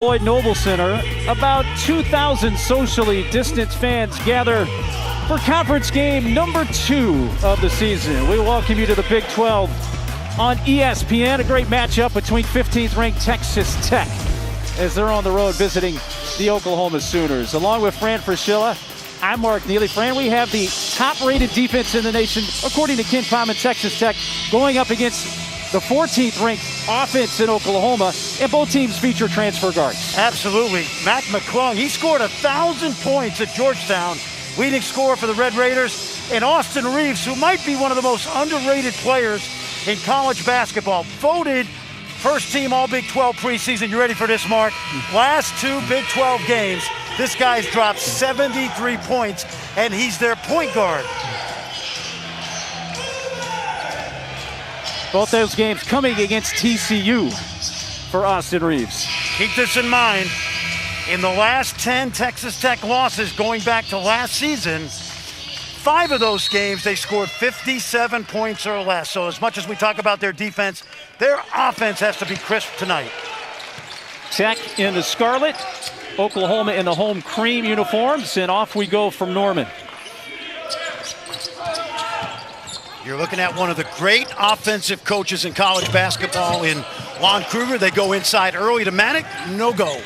Lloyd Noble Center, about 2,000 socially distanced fans gather for conference game number 2 of the season. We welcome you to the Big 12 on ESPN. A great matchup between 15th ranked Texas Tech as they're on the road visiting the Oklahoma Sooners. Along with Fran Fraschilla, I'm Mark Neely. Fran, we have the top-rated defense in the nation, according to KenPom and Texas Tech, going up against the 14th ranked offense in Oklahoma, and both teams feature transfer guards. Absolutely. Mac McClung, he scored 1,000 points at Georgetown, leading scorer for the Red Raiders. And Austin Reaves, who might be one of the most underrated players in college basketball, voted first team All Big 12 preseason. You ready for this, Mark? Last 2 Big 12 games, this guy's dropped 73 points, and he's their point guard. Both those games coming against TCU for Austin Reaves. Keep this in mind. In the last 10 Texas Tech losses going back to last season, 5 of those games they scored 57 points or less. So as much as we talk about their defense, their offense has to be crisp tonight. Tech in the scarlet, Oklahoma in the home cream uniforms, and off we go from Norman. You're looking at one of the great offensive coaches in college basketball in Lon Kruger. They go inside early to Manick, no go.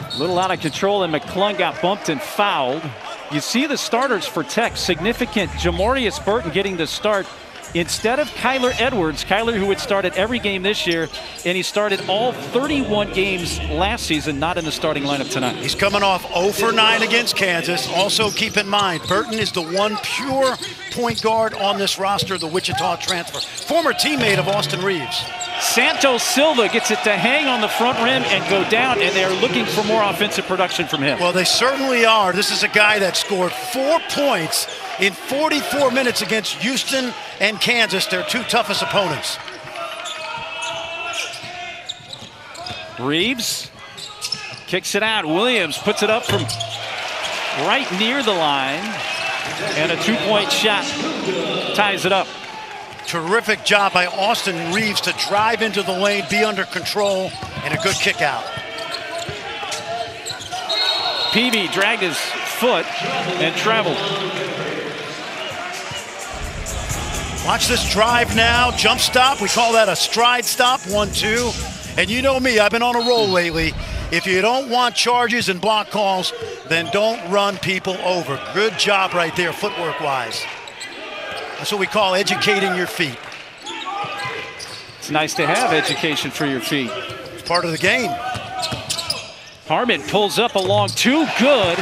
A little out of control, and McClung got bumped and fouled. You see the starters for Tech, significant. Jamarius Burton getting the start instead of Kyler Edwards. Kyler, who had started every game this year, and he started all 31 games last season, not in the starting lineup tonight. He's coming off 0 for 9 against Kansas. Also keep in mind, Burton is the one pure point guard on this roster, the Wichita transfer. Former teammate of Austin Reaves. Santos Silva gets it to hang on the front rim and go down, and they're looking for more offensive production from him. Well, they certainly are. This is a guy that scored 4 points in 44 minutes against Houston and Kansas, their 2 toughest opponents. Reaves kicks it out. Williams puts it up from right near the line, and a 2-point shot ties it up. Terrific job by Austin Reaves to drive into the lane, be under control, and a good kick out. Peavy dragged his foot and traveled. Watch this drive now, jump stop. We call that a stride stop, 1-2. And you know me, I've been on a roll lately. If you don't want charges and block calls, then don't run people over. Good job right there, footwork-wise. That's what we call educating your feet. It's nice to have education for your feet. It's part of the game. Harmon pulls up along 2, good.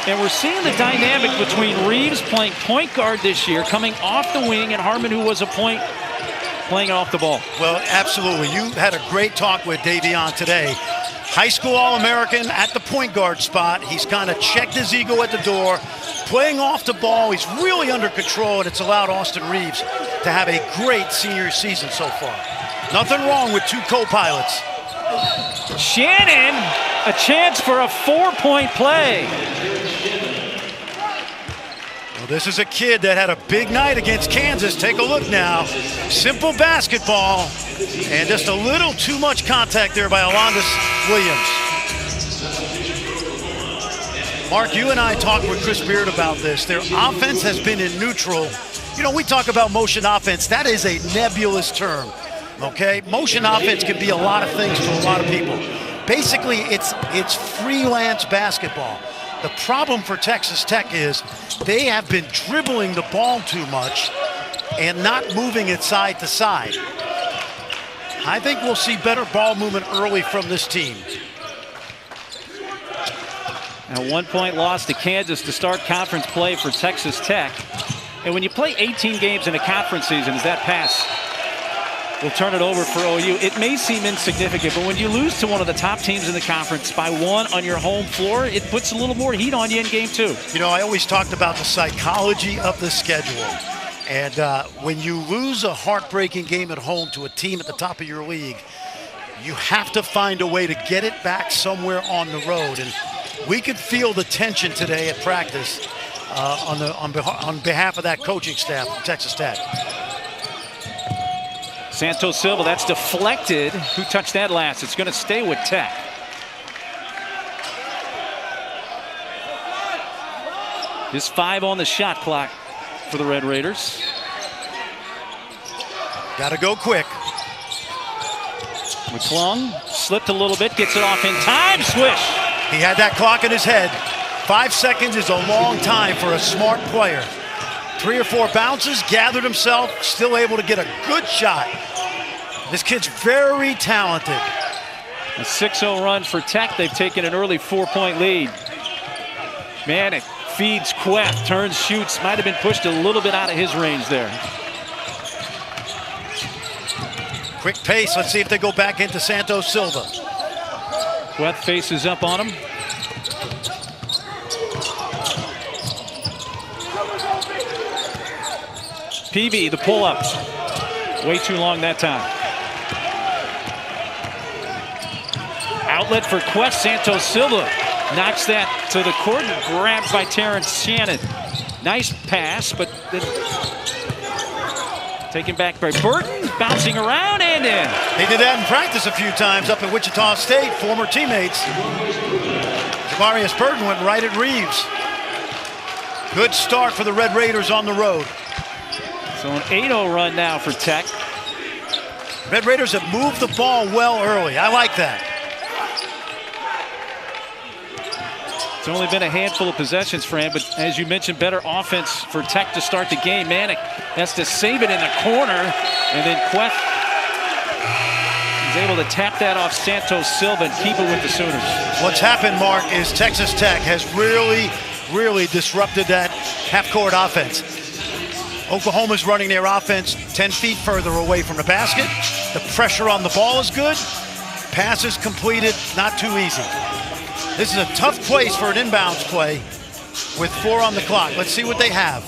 And we're seeing the dynamic between Reaves playing point guard this year, coming off the wing, and Harmon, who was a point, playing off the ball. Well, absolutely. You had a great talk with Davion today. High school All-American at the point guard spot. He's kind of checked his ego at the door. Playing off the ball, he's really under control, and it's allowed Austin Reaves to have a great senior season so far. Nothing wrong with 2 co-pilots. Shannon, a chance for a 4-point play. Well, this is a kid that had a big night against Kansas. Take a look now. Simple basketball, and just a little too much contact there by Alondas Williams. Mark, you and I talked with Chris Beard about this. Their offense has been in neutral. You know, we talk about motion offense. That is a nebulous term, okay? Motion offense can be a lot of things to a lot of people. Basically, it's freelance basketball. The problem for Texas Tech is they have been dribbling the ball too much and not moving it side to side. I think we'll see better ball movement early from this team. A 1-point loss to Kansas to start conference play for Texas Tech. And when you play 18 games in a conference season, as that pass will turn it over for OU, it may seem insignificant, but when you lose to one of the top teams in the conference by 1 on your home floor, it puts a little more heat on you in game 2. You know, I always talked about the psychology of the schedule. And when you lose a heartbreaking game at home to a team at the top of your league, you have to find a way to get it back somewhere on the road. And we could feel the tension today at practice on behalf of that coaching staff of Texas Tech. Santos Silva, that's deflected. Who touched that last? It's going to stay with Tech. Just 5 on the shot clock for the Red Raiders. Got to go quick. McClung slipped a little bit, gets it off in time. Swish. He had that clock in his head. 5 seconds is a long time for a smart player. 3 or 4 bounces, gathered himself, still able to get a good shot. This kid's very talented. A 6-0 run for Tech. They've taken an early 4-point lead. Manick feeds Queth, turns, shoots. Might have been pushed a little bit out of his range there. Quick pace. Let's see if they go back into Santos Silva. Queth faces up on him. Peavy, the pull-up. Way too long that time. Outlet for Quest. Santos Silva knocks that to the court and grabbed by Terrence Shannon. Nice pass, but then taken back by Burton, bouncing around and in. They did that in practice a few times up at Wichita State, former teammates. Javarius Burton went right at Reeves. Good start for the Red Raiders on the road. So an 8-0 run now for Tech. Red Raiders have moved the ball well early. I like that. It's only been a handful of possessions, Fran, but as you mentioned, better offense for Tech to start the game. Manick has to save it in the corner, and then Queth is able to tap that off Santos Silva and keep it with the Sooners. What's happened, Mark, is Texas Tech has really disrupted that half-court offense. Oklahoma's running their offense 10 feet further away from the basket. The pressure on the ball is good. Passes completed, not too easy. This is a tough place for an inbounds play with 4 on the clock. Let's see what they have.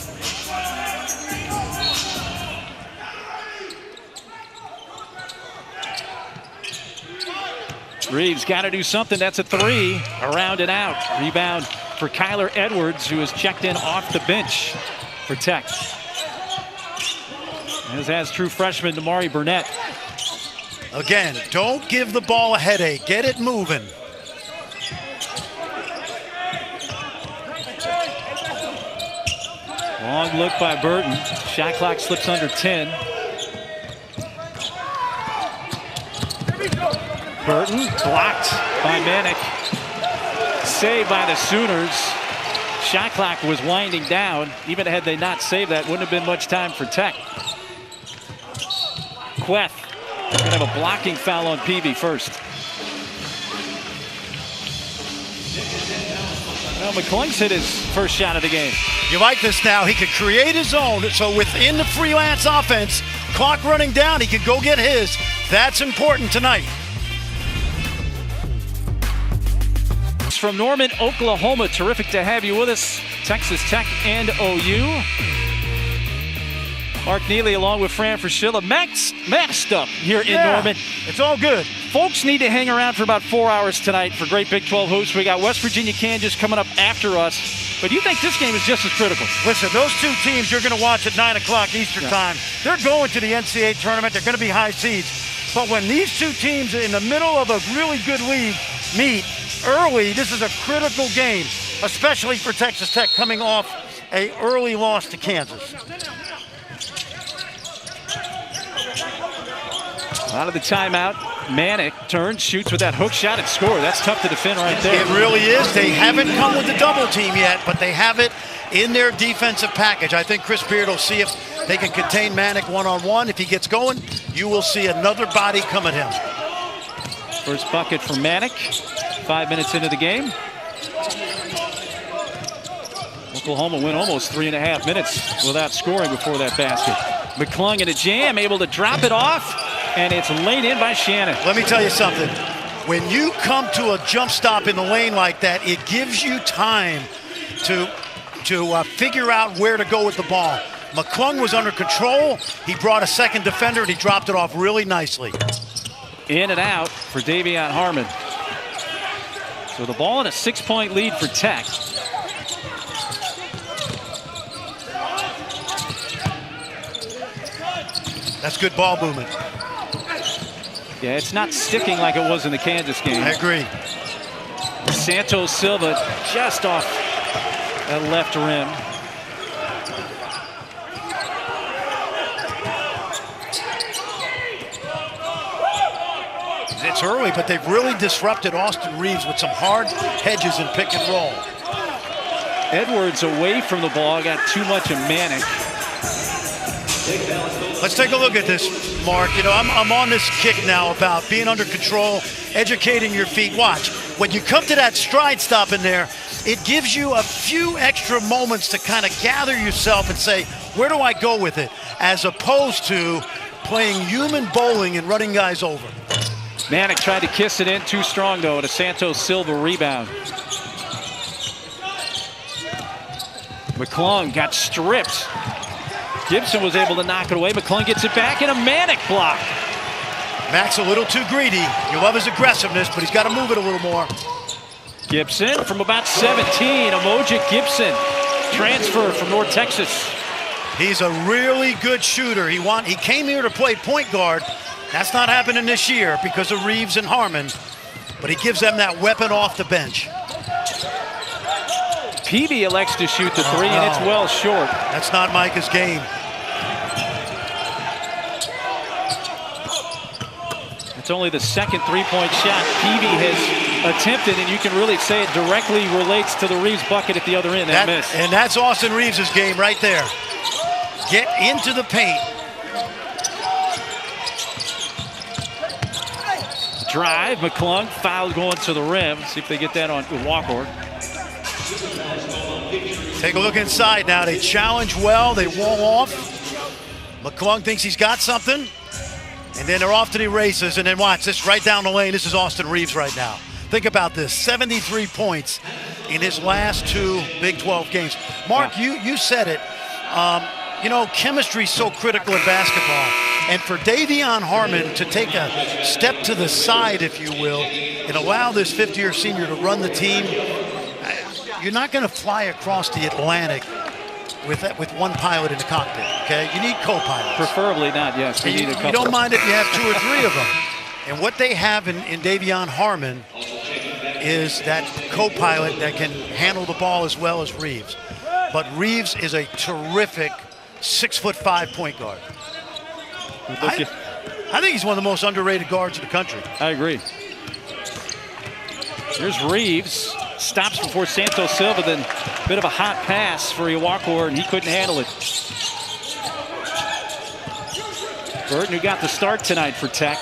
Reeves got to do something. That's a 3. Around and out. Rebound for Kyler Edwards, who has checked in off the bench for Tech. As has true freshman Damari Burnett. Again, don't give the ball a headache. Get it moving. Long look by Burton. Shot clock slips under 10. Burton blocked by Manick. Saved by the Sooners. Shot clock was winding down. Even had they not saved that, wouldn't have been much time for Tech. Queth going to have a blocking foul on Peavy first. Well, McClung's hit his first shot of the game. You like this now. He could create his own. So within the freelance offense, clock running down, he could go get his. That's important tonight. From Norman, Oklahoma. Terrific to have you with us. Texas Tech and OU. Mark Neely along with Fran Fraschilla. Maxed up here in Norman. It's all good. Folks need to hang around for about 4 hours tonight for great Big 12 hoops. We got West Virginia, Kansas coming up after us. But you think this game is just as critical? Listen, those 2 teams you're going to watch at 9 o'clock Eastern time, they're going to the NCAA tournament. They're going to be high seeds. But when these 2 teams in the middle of a really good league meet early, this is a critical game, especially for Texas Tech coming off an early loss to Kansas. Out of the timeout, Manick turns, shoots with that hook shot and score. That's tough to defend right there. It really is. They haven't come with the double team yet, but they have it in their defensive package. I think Chris Beard will see if they can contain Manick one-on-one. If he gets going, you will see another body come at him. First bucket for Manick. 5 minutes into the game. Oklahoma went almost 3.5 minutes without scoring before that basket. McClung in a jam, able to drop it off, and it's laid in by Shannon. Let me tell you something. When you come to a jump stop in the lane like that, it gives you time to figure out where to go with the ball. McClung was under control. He brought a second defender, and he dropped it off really nicely. In and out for Davion Harmon. So the ball in a 6-point lead for Tech. That's good ball movement. Yeah, it's not sticking like it was in the Kansas game. I agree. Santos Silva just off that left rim. It's early, but they've really disrupted Austin Reaves with some hard hedges and pick and roll. Edwards away from the ball, got too much of Manic. Let's take a look at this, Mark. You know, I'm on this kick now about being under control, educating your feet. Watch, when you come to that stride stop in there, it gives you a few extra moments to kind of gather yourself and say, where do I go with it? As opposed to playing human bowling and running guys over. Manic tried to kiss it in, too strong though, and a Santos Silva rebound. McClung got stripped. Gibson was able to knock it away. McClung gets it back and a Manic block. Mac's a little too greedy. You love his aggressiveness, but he's got to move it a little more. Gibson from about 17. Emojic Gibson, transfer from North Texas. He's a really good shooter. He came here to play point guard. That's not happening this year because of Reaves and Harmon, but he gives them that weapon off the bench. Peavy elects to shoot the three, and it's well short. That's not Micah's game. It's only the second three-point shot Peavy has attempted, and you can really say it directly relates to the Reaves bucket at the other end. That miss. And that's Austin Reaves' game right there. Get into the paint. Drive, McClung, foul going to the rim. See if they get that on Walker. Take a look inside now. They challenge well. They wall off. McClung thinks he's got something. And then they're off to the races. And then watch this right down the lane. This is Austin Reaves right now. Think about this. 73 points in his last 2 Big 12 games. Mark, you said it. You know, chemistry is so critical in basketball. And for Davion Harmon to take a step to the side, if you will, and allow this fifth-year senior to run the team, you're not going to fly across the Atlantic with one pilot in the cockpit, okay? You need co-pilots. Preferably not, yes. We need a couple. You don't mind if you have 2 or 3 of them. And what they have in Davion Harmon is that co-pilot that can handle the ball as well as Reaves. But Reaves is a terrific 6'5" point guard. I think he's one of the most underrated guards in the country. I agree. Here's Reaves. Stops before Santos Silva, then a bit of a hot pass for Iwakor, and he couldn't handle it. Burton, who got the start tonight for Tech.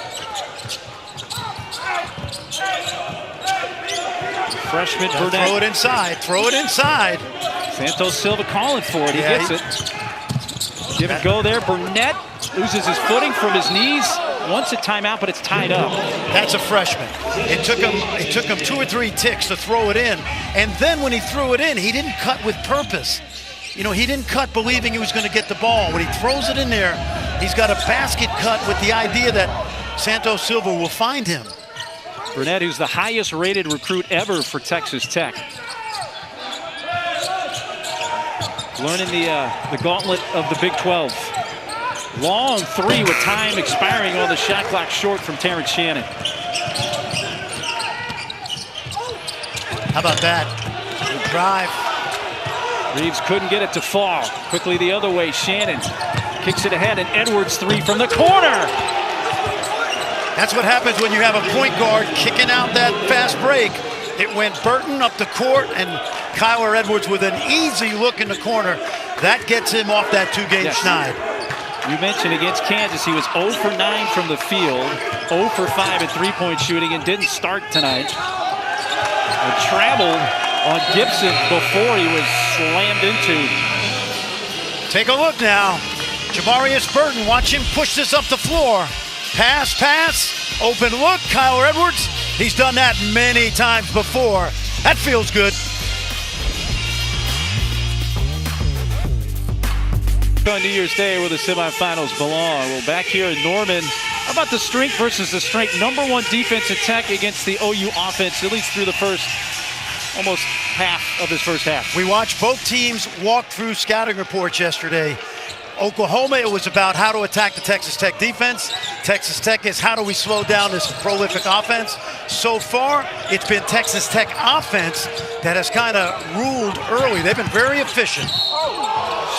Freshman Burnett. Throw it inside. Throw it inside. Santos Silva calling for it. He gets it. Give it go there. Burnett loses his footing from his knees. Wants a timeout, but it's tied up. That's a freshman. It took him 2 or 3 ticks to throw it in. And then when he threw it in, he didn't cut with purpose. You know, he didn't cut believing he was going to get the ball. When he throws it in there, he's got a basket cut with the idea that Santos Silva will find him. Burnett, who's the highest rated recruit ever for Texas Tech. Learning the gauntlet of the Big 12. Long three with time expiring on the shot clock short from Terrence Shannon. How about that? Good drive. Reaves couldn't get it to fall. Quickly the other way, Shannon kicks it ahead, and Edwards three from the corner. That's what happens when you have a point guard kicking out that fast break. It went Burton up the court, and Kyler Edwards with an easy look in the corner. That gets him off that 2-game schneid. You mentioned against Kansas, he was 0 for 9 from the field, 0 for 5 at three-point shooting, and didn't start tonight. Traveled on Gibson before he was slammed into. Take a look now. Jamarius Burton, watch him push this up the floor. Pass, open look, Kyler Edwards. He's done that many times before. That feels good. On New Year's Day where the semifinals belong. Well, back here in Norman, how about the strength versus the strength? #1 defense attack against the OU offense, at least through the first, almost half of this first half. We watched both teams walk through scouting reports yesterday. Oklahoma, it was about how to attack the Texas Tech defense. Texas Tech is how do we slow down this prolific offense? So far, it's been Texas Tech offense that has kind of ruled early. They've been very efficient.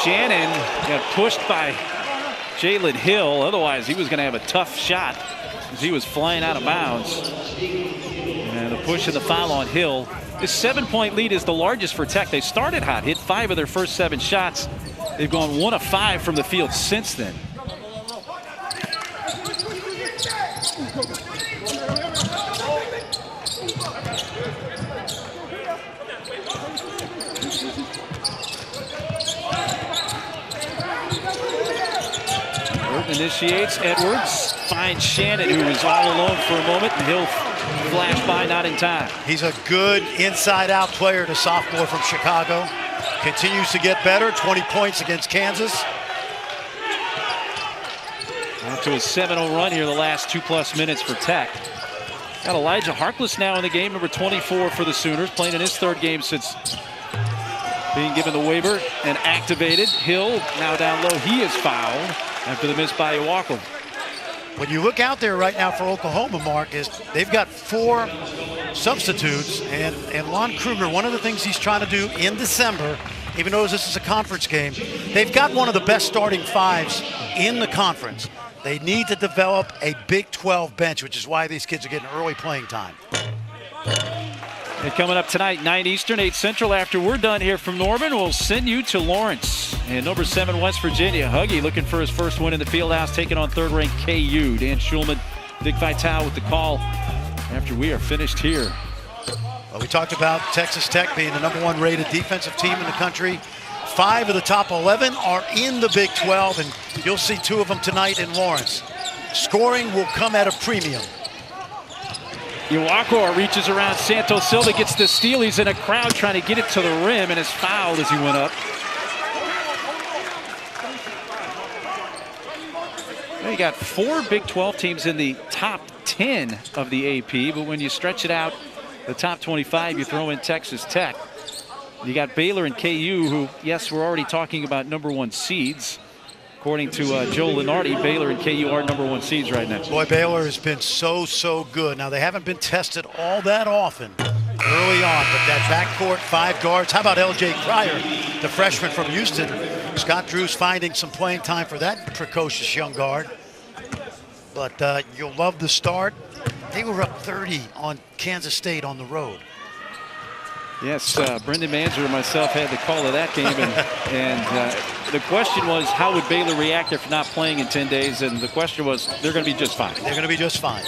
Shannon got pushed by Jalen Hill. Otherwise, he was going to have a tough shot as he was flying out of bounds. And the push and the foul on Hill. This 7-point lead is the largest for Tech. They started hot, hit 5 of their first 7 shots. They've gone 1 of 5 from the field since then. Initiates. Edwards finds Shannon, who is all alone for a moment, and he'll flash by, not in time. He's a good inside-out player, the sophomore from Chicago. Continues to get better. 20 points against Kansas. On to a 7-0 run here the last 2+ minutes for Tech. Got Elijah Harkless now in the game, number 24 for the Sooners, playing in his 3rd game since being given the waiver and activated. Hill now down low. He is fouled after the miss by Iwuakor. When you look out there right now for Oklahoma, Mark, is they've got 4 substitutes, and Lon Kruger, one of the things he's trying to do in December, even though this is a conference game, they've got one of the best starting 5s in the conference. They need to develop a Big 12 bench, which is why these kids are getting early playing time. And coming up tonight, 9 Eastern, 8 Central. After we're done here from Norman, we'll send you to Lawrence. And number 7, West Virginia. Huggy looking for his first win in the Fieldhouse, taking on 3rd-ranked KU. Dan Schulman, Dick Vitale with the call after we are finished here. Well, we talked about Texas Tech being the number 1 rated defensive team in the country. 5 of the top 11 are in the Big 12, and you'll see 2 of them tonight in Lawrence. Scoring will come at a premium. Iwuakor reaches around Santos Silva, gets the steal. He's in a crowd trying to get it to the rim, and is fouled as he went up. Well, you got 4 Big 12 teams in the top 10 of the AP, but when you stretch it out, the top 25, you throw in Texas Tech. You got Baylor and KU, who, yes, we're already talking about number 1 seeds. According to Joe Lunardi, Baylor and KU are number 1 seeds right now. Boy, Baylor has been so good. Now, they haven't been tested all that often early on, but that backcourt, 5 guards. How about L.J. Cryer, the freshman from Houston? Scott Drew's finding some playing time for that precocious young guard. But you'll love the start. They were up 30 on Kansas State on the road. Yes, Brendan Manzer and myself had the call of that game, and the question was, how would Baylor react after not playing in 10 days? And the question was, they're going to be just fine. They're going to be just fine.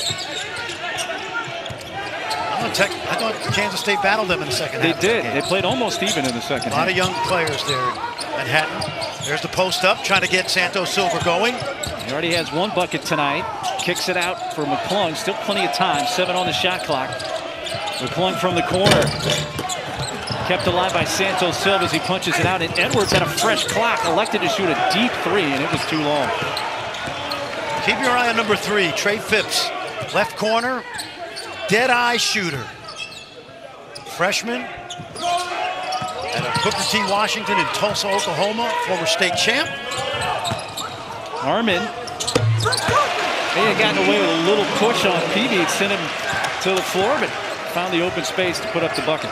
I thought Kansas State battled them in the second half. They did. They played almost even in the second half. A lot of young players there in Manhattan. There's the post up, trying to get Santos Silva going. He already has 1 bucket tonight. Kicks it out for McClung. Still plenty of time. 7 on the shot clock. McClung from the corner. Kept alive by Santos Silva as he punches it out. And Edwards had a fresh clock. Elected to shoot a deep 3, and it was too long. Keep your eye on number 3, Trey Phipps. Left corner, dead-eye shooter. Freshman out of Booker T. Washington in Tulsa, Oklahoma. Former state champ. Armin. They had gotten away with a little push on Peavy. It sent him to the floor, but found the open space to put up the bucket.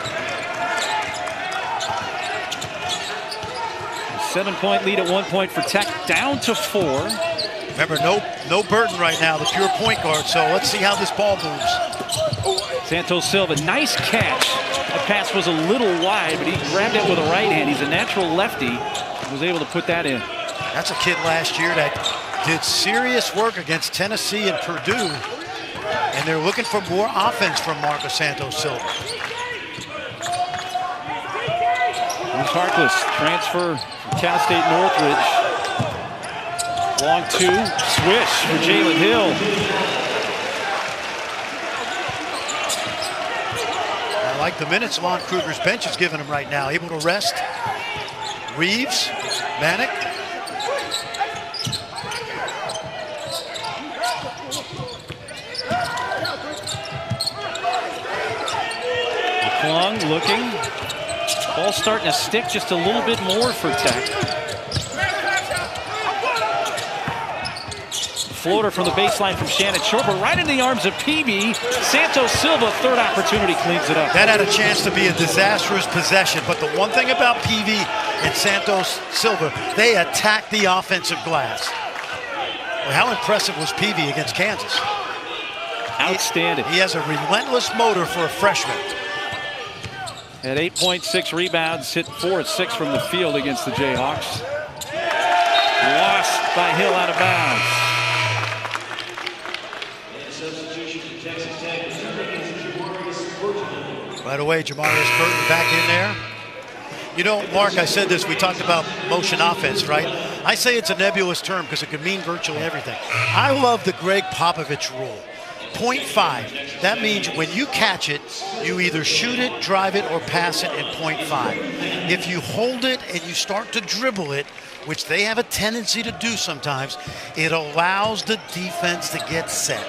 7-point lead at 1 point for Tech, down to 4. Remember, no Burton right now, the pure point guard, so let's see how this ball moves. Santos Silva, nice catch. The pass was a little wide, but he grabbed it with a right hand. He's a natural lefty. Was able to put that in. That's a kid last year that did serious work against Tennessee and Purdue, and they're looking for more offense from Marcus Santos Silva. Here's Harkless, transfer from Cal State Northridge. Long 2, swish for Jalen Hill. I like the minutes Lon Kruger's bench is giving him right now. Able to rest Reeves, Manick. McClung looking. Ball starting to stick just a little bit more for Tech. floater from the baseline from Shannon Short, but right in the arms of Peavy. Santos Silva, third opportunity, cleans it up. That had a chance to be a disastrous possession, but the one thing about Peavy and Santos Silva, they attack the offensive glass. Well, how impressive was Peavy against Kansas? Outstanding. He has a relentless motor for a freshman. At 8.6 rebounds, hit 4 of 6 from the field against the Jayhawks. Lost by Hill out of bounds. Right away, Jamarius Burton back in there. You know, Mark, I said this, we talked about motion offense, right? I say it's a nebulous term because it could mean virtually everything. I love the Greg Popovich rule. 0.5. That means when you catch it, you either shoot it, drive it, or pass it in 0.5. If you hold it and you start to dribble it, which they have a tendency to do sometimes, it allows the defense to get set.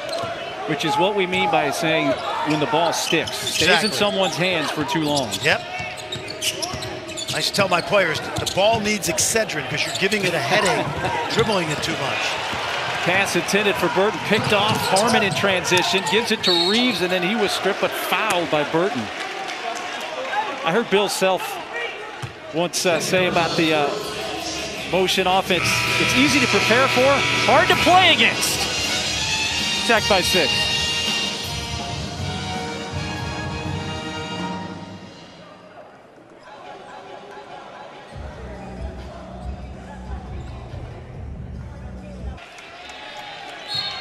Which is what we mean by saying when the ball sticks. Stays in someone's hands for too long. Yep. I used to tell my players, the ball needs Excedrin because you're giving it a headache, dribbling it too much. Pass intended for Burton, picked off. Harmon in transition, gives it to Reeves, and then he was stripped but fouled by Burton. I heard Bill Self once say about the motion offense, it's easy to prepare for, hard to play against. Tech by 6.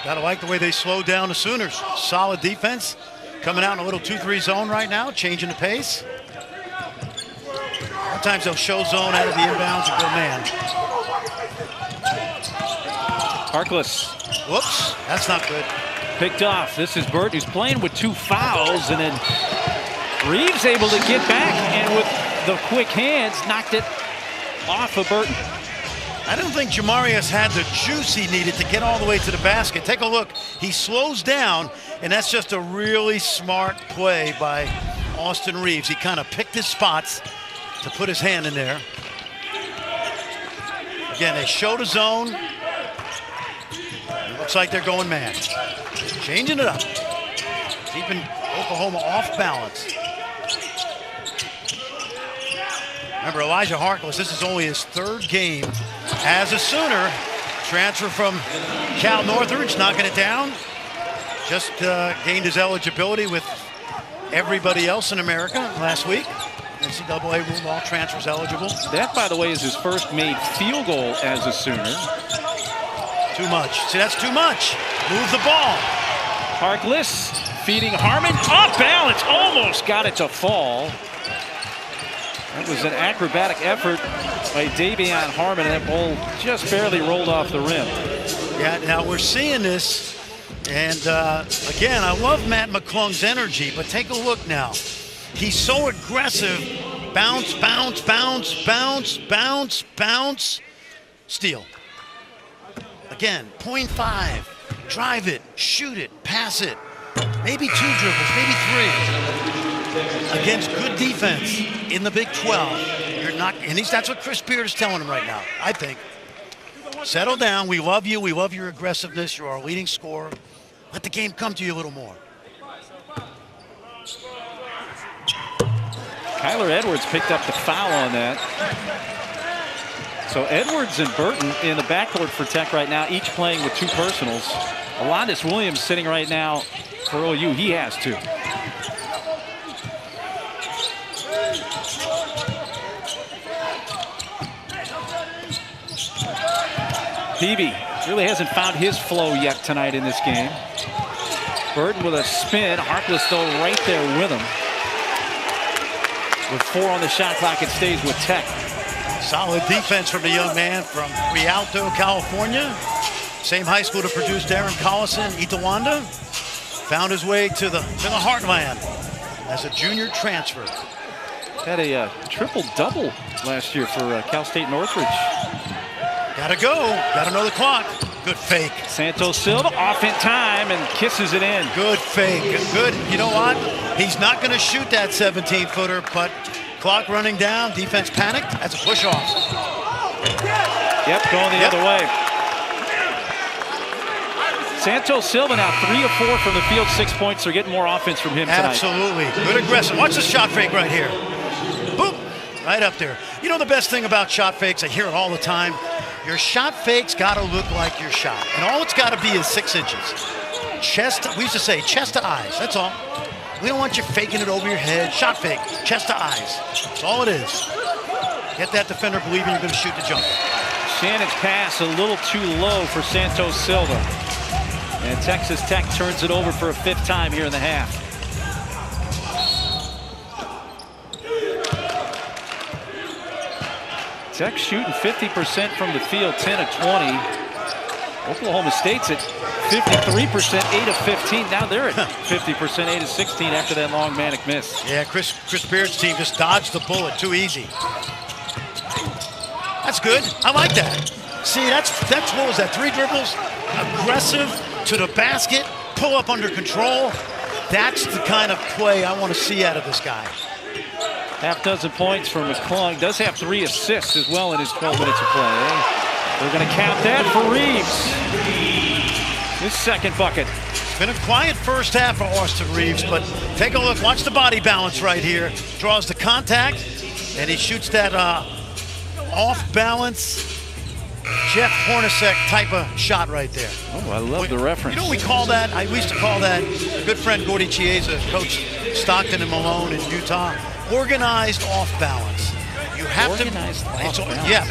Gotta like the way they slowed down the Sooners. Solid defense. Coming out in a little 2-3 zone right now, changing the pace. Sometimes they'll show zone out of the inbounds and go man. Harkless. Whoops, that's not good. Picked off. This is Burton, who's playing with 2 fouls, and then Reeves able to get back, and with the quick hands, knocked it off of Burton. I don't think Jamarius had the juice he needed to get all the way to the basket. Take a look. He slows down, and that's just a really smart play by Austin Reeves. He kind of picked his spots to put his hand in there. Again, they show the zone. It looks like they're going man. Changing it up. Keeping Oklahoma off balance. Remember, Elijah Harkless, this is only his 3rd game as a Sooner. Transfer from Cal Northridge, knocking it down. Just gained his eligibility with everybody else in America last week. NCAA ruled all transfers eligible. That, by the way, is his first made field goal as a Sooner. Too much. See, that's too much. Move the ball. Harkless feeding Harmon. Off balance. Almost got it to fall. That was an acrobatic effort by Davion Harmon, and that ball just barely rolled off the rim. Yeah, now we're seeing this, and again, I love Matt McClung's energy, but take a look now. He's so aggressive. Bounce, bounce, bounce, bounce, bounce, bounce. Steal. Again, 0.5. Drive it, shoot it, pass it. Maybe 2 dribbles, maybe 3. Against good defense in the Big 12. You're not, and that's what Chris Beard is telling him right now, I think. Settle down. We love you. We love your aggressiveness. You're our leading scorer. Let the game come to you a little more. Kyler Edwards picked up the foul on that. So Edwards and Burton in the backcourt for Tech right now, each playing with 2 personals. Alondes Williams sitting right now for OU. He has 2. Peavy really hasn't found his flow yet tonight in this game. Burton with a spin. Harkless, though, right there with him. With 4 on the shot clock, it stays with Tech. Solid defense from the young man from Rialto, California. Same high school to produce Darren Collison, Itawanda. Found his way to the heartland as a junior transfer. Had a triple-double last year for Cal State Northridge. Gotta go. Gotta know the clock. Good fake. Santos Silva off in time and kisses it in. Good fake. Good. You know what? He's not going to shoot that 17-footer, but clock running down. Defense panicked. That's a push-off. Yep, going the other way. Santos Silva now 3 of 4 from the field, 6 points. They're getting more offense from him tonight. Absolutely. Good aggressive. Watch the shot fake right here. Boop. Right up there. You know the best thing about shot fakes, I hear it all the time, your shot fake's got to look like your shot. And all it's got to be is 6 inches. We used to say chest to eyes, that's all. We don't want you faking it over your head. Shot fake, chest to eyes. That's all it is. Get that defender believing you're going to shoot the jumper. Shannon's pass a little too low for Santos Silva. And Texas Tech turns it over for a 5th time here in the half. Tech shooting 50% from the field, 10 of 20. Oklahoma State's at 53%, 8 of 15. Now they're at 50%, 8 of 16 after that long manic miss. Yeah, Chris Beard's team just dodged the bullet too easy. That's good. I like that. See, that's what was that? 3 dribbles, aggressive to the basket, pull up under control. That's the kind of play I want to see out of this guy. Half dozen points for McClung. Does have 3 assists as well in his 12 minutes of play. They're going to count that for Reeves. His 2nd bucket. It's been a quiet first half for Austin Reeves, but take a look. Watch the body balance right here. Draws the contact, and he shoots that off-balance Jeff Hornacek type of shot right there. Oh, I love the reference. You know what we call that? We used to call that, good friend Gordy Chiesa, coached Stockton and Malone in Utah, organized off-balance. You have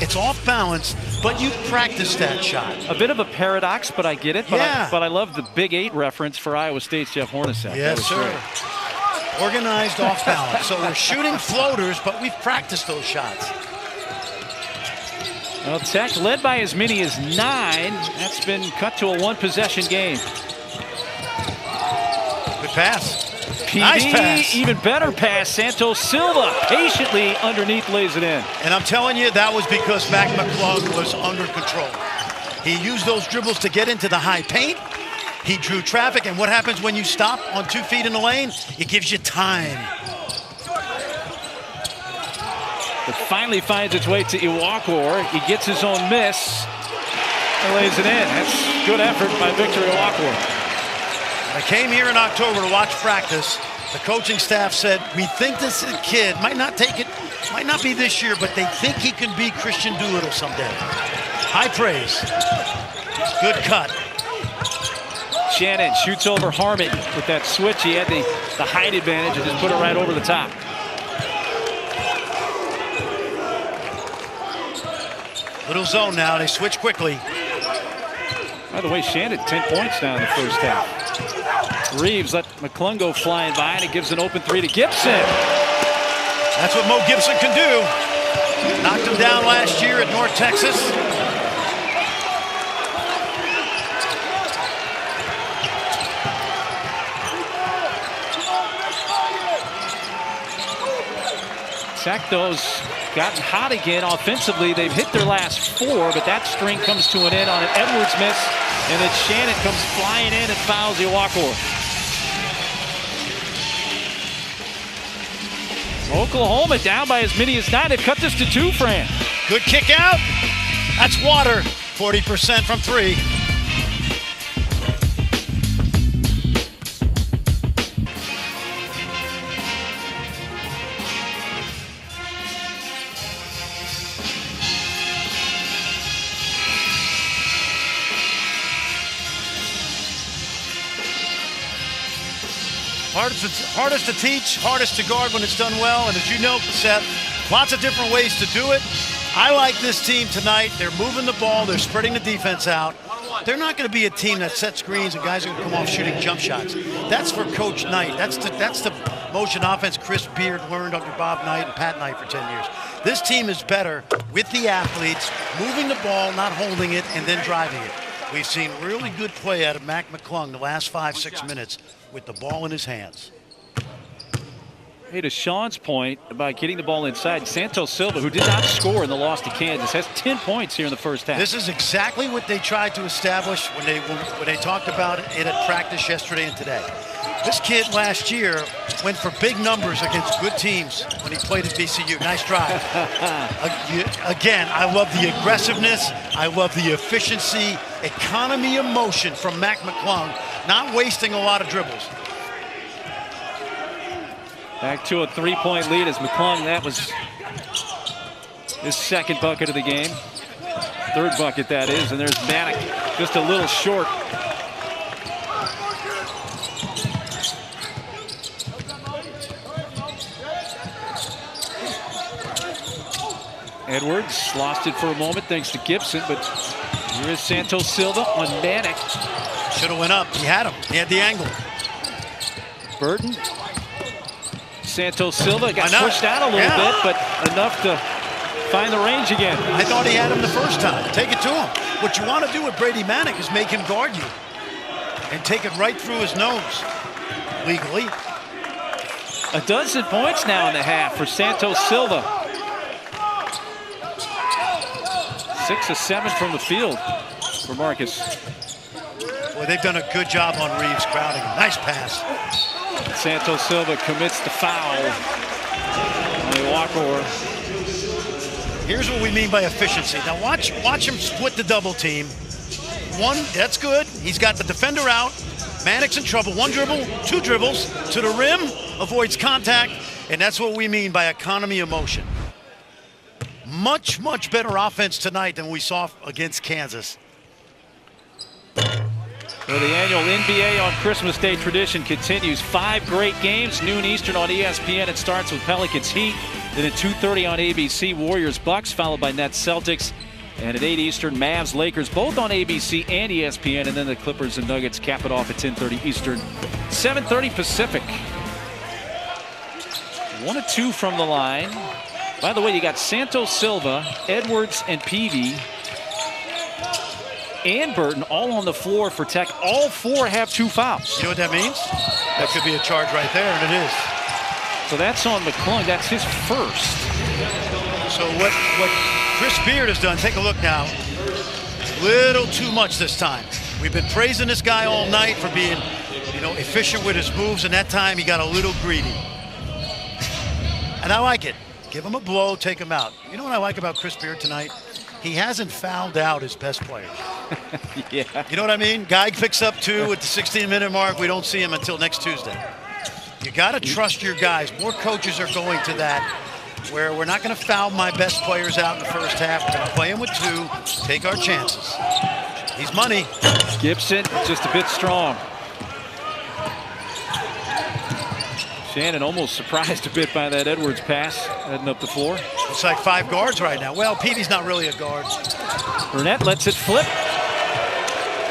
it's off balance, but you practice that shot. A bit of a paradox, but I get it. But I love the Big 8 reference for Iowa State's Jeff Hornacek. Yes, sir. Great. Organized off balance. So we're shooting floaters, but we've practiced those shots. Well, Tech led by as many as 9. That's been cut to a 1-possession game. Good pass. PD, nice pass. Even better pass. Santos Silva patiently underneath lays it in. And I'm telling you, that was because Mac McClung was under control. He used those dribbles to get into the high paint. He drew traffic, and what happens when you stop on 2 feet in the lane? It gives you time. It finally finds its way to Iwuakor. He gets his own miss and lays it in. That's good effort by Victor Iwuakor. I came here in October to watch practice. The coaching staff said, we think this kid might not be this year, but they think he can be Christian Doolittle someday. High praise. Good cut. Shannon shoots over Harmon with that switch. He had the height advantage and just put it right over the top. Little zone now. They switch quickly. By the way, Shannon 10 points now in the first half. Reeves let McClung go flying by, and it gives an open 3 to Gibson. That's what Mo Gibson can do. Knocked him down last year at North Texas. Tech, those gotten hot again offensively. They've hit their last 4, but that string comes to an end on an Edwards miss, and then Shannon comes flying in and fouls Iwuakor. Oklahoma down by as many as 9. They've cut this to 2, Fran. Good kick out. That's water. 40% from 3. Hardest to teach, hardest to guard when it's done well. And as you know, Seth, lots of different ways to do it. I like this team tonight. They're moving the ball. They're spreading the defense out. They're not going to be a team that sets screens and guys are going to come off shooting jump shots. That's for Coach Knight. That's the motion offense Chris Beard learned under Bob Knight and Pat Knight for 10 years. This team is better with the athletes, moving the ball, not holding it, and then driving it. We've seen really good play out of Mac McClung the last 5-6 minutes with the ball in his hands. Hey, to Sean's point about getting the ball inside, Santos Silva, who did not score in the loss to Kansas, has 10 points here in the first half. This is exactly what they tried to establish when they talked about it at practice yesterday and today. This kid last year went for big numbers against good teams when he played at VCU. Nice drive. Again, I love the aggressiveness, I love the efficiency, economy of motion from Mac McClung, not wasting a lot of dribbles. Back to a 3-point lead as McClung. That was his second bucket of the game. Third bucket, that is. And there's Manek just a little short. Edwards lost it for a moment thanks to Gibson, but here is Santos Silva on Manek. Should have went up. He had him. He had the angle. Burton. Santos Silva got pushed out a little bit, but enough to find the range again. I thought he had him the first time. Take it to him. What you want to do with Brady Manek is make him guard you and take it right through his nose, legally. 12 points now in the half for Santos Silva. 6 of 7 from the field for Marcus. Boy, they've done a good job on Reeves crowding him. Nice pass. Santos Silva commits the foul on Iwuakor. Here's what we mean by efficiency. Now watch him split the double team. One, that's good. He's got the defender out. Manek's in trouble. One dribble, two dribbles to the rim, avoids contact, and that's what we mean by economy of motion. Much, much better offense tonight than we saw against Kansas. Well, the annual NBA on Christmas Day tradition continues. 5 great games, noon Eastern on ESPN. It starts with Pelicans Heat, then at 2:30 on ABC, Warriors Bucks, followed by Nets Celtics, and at 8 Eastern, Mavs Lakers, both on ABC and ESPN, and then the Clippers and Nuggets cap it off at 10:30 Eastern, 7:30 Pacific. 1 of 2 from the line. By the way, you got Santos Silva, Edwards, and Peavy, and Burton all on the floor for Tech. All 4 have 2 fouls. You know what that means? That could be a charge right there, and it is. So that's on McClung. That's his first. So what Chris Beard has done, take a look now. Little too much this time. We've been praising this guy all night for being, efficient with his moves, and that time he got a little greedy. And I like it. Give him a blow, take him out. You know what I like about Chris Beard tonight? He hasn't fouled out his best player. Yeah. You know what I mean? Guy picks up 2 at the 16-minute mark. We don't see him until next Tuesday. You got to trust your guys. More coaches are going to that, where we're not going to foul my best players out in the first half. We're going to play him with 2, take our chances. He's money. Gibson just a bit strong. Shannon almost surprised a bit by that Edwards pass heading up the floor. It's like 5 guards right now. Well, Peavy's not really a guard. Burnett lets it flip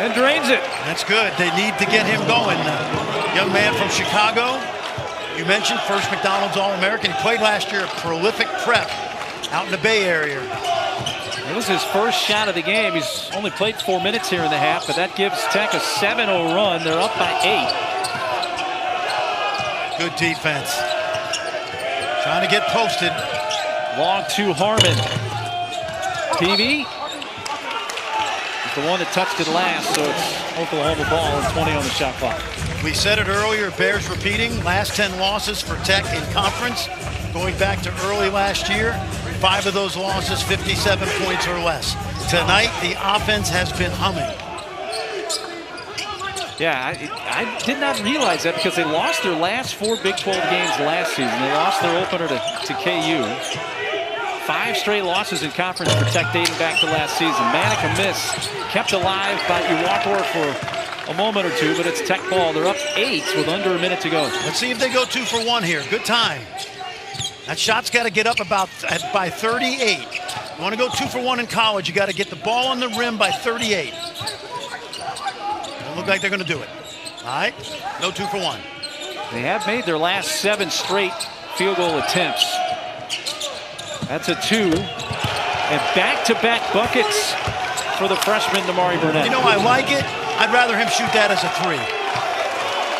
and drains it. That's good. They need to get him going. Young man from Chicago. You mentioned first McDonald's All-American. He played last year, a prolific prep out in the Bay Area. It was his first shot of the game. He's only played 4 minutes here in the half, but that gives Tech a 7-0 run. They're up by 8. Good defense. Trying to get posted. Long to Harmon. Peavy is the one that touched it last, so it's Oklahoma ball and 20 on the shot clock. We said it earlier, bears repeating. Last 10 losses for Tech in conference, going back to early last year. 5 of those losses, 57 points or less. Tonight, the offense has been humming. Yeah, I did not realize that because they lost their last 4 Big 12 games last season. They lost their opener to KU. 5 straight losses in conference for Tech dating back to last season. Manek a miss, kept alive by Iwuakor for a moment or 2, but it's Tech ball. They're up 8 with under a minute to go. Let's see if they go 2 for 1 here. Good time. That shot's got to get up by 38. You want to go 2 for 1 in college, you got to get the ball on the rim by 38. Don't look like they're going to do it. All right, no 2 for 1. They have made their last 7 straight field goal attempts. That's a 2. And back-to-back buckets for the freshman, Damari Burnett. You know, I like it. I'd rather him shoot that as a 3.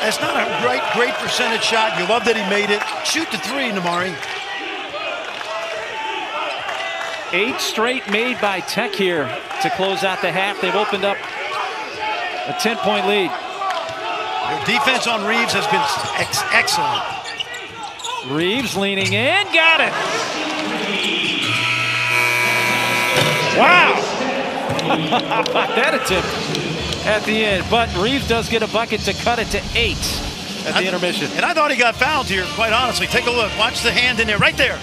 That's not a great percentage shot. You love that he made it. Shoot the 3, Damari. 8 straight made by Tech here to close out the half. They've opened up a 10-point lead. Their defense on Reeves has been excellent. Reeves leaning in, got it. Wow. That attempt at the end. But Reeves does get a bucket to cut it to 8 at the intermission. And I thought he got fouled here, quite honestly. Take a look. Watch the hand in there, right there.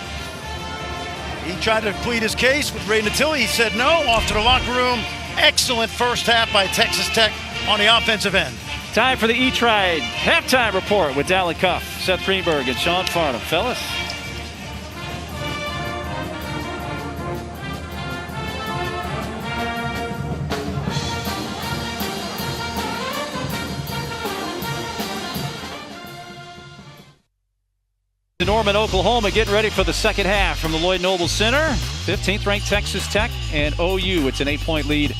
He tried to plead his case with Ray Natilli. He said no, off to the locker room. Excellent first half by Texas Tech on the offensive end. Time for the E-Trade halftime report with Dallin Cuff, Seth Greenberg, and Sean Farnham. Fellas. Norman, Oklahoma, getting ready for the second half from the Lloyd Noble Center. 15th ranked Texas Tech and OU. It's an 8-point lead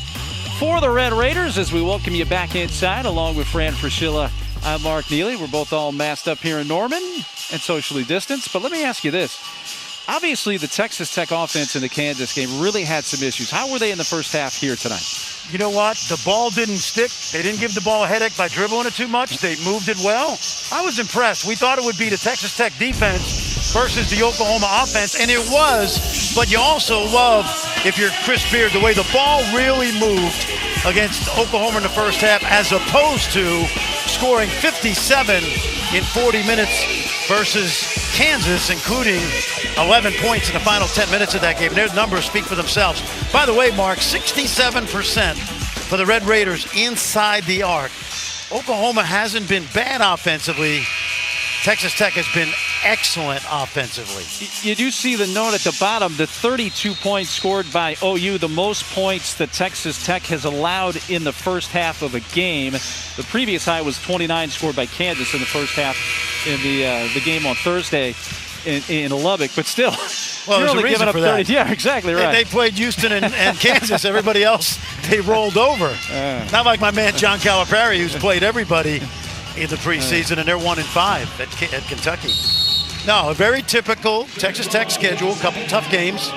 for the Red Raiders as we welcome you back inside along with Fran Fraschilla. I'm Mark Neely. We're both all masked up here in Norman and socially distanced. But let me ask you this. Obviously, the Texas Tech offense in the Kansas game really had some issues. How were they in the first half here tonight? You know what? The ball didn't stick. They didn't give the ball a headache by dribbling it too much. They moved it well. I was impressed. We thought it would be the Texas Tech defense versus the Oklahoma offense, and it was. But you also love, if you're Chris Beard, the way the ball really moved against Oklahoma in the first half as opposed to scoring 57 in 40 minutes versus Kansas, including 11 points in the final 10 minutes of that game. Their numbers speak for themselves. By the way, Mark, 67% for the Red Raiders inside the arc. Oklahoma hasn't been bad offensively. Texas Tech has been excellent offensively. You do see the note at the bottom, the 32 points scored by OU, the most points that Texas Tech has allowed in the first half of a game. The previous high was 29 scored by Kansas in the first half in the game on Thursday in Lubbock, but still, well, you're only giving up 30. That. Yeah, exactly right. They played Houston and Kansas. Everybody else, they rolled over. Not like my man John Calipari, who's played everybody in the preseason, and they're 1-5 at Kentucky. No, a very typical Texas Tech schedule. A couple tough games,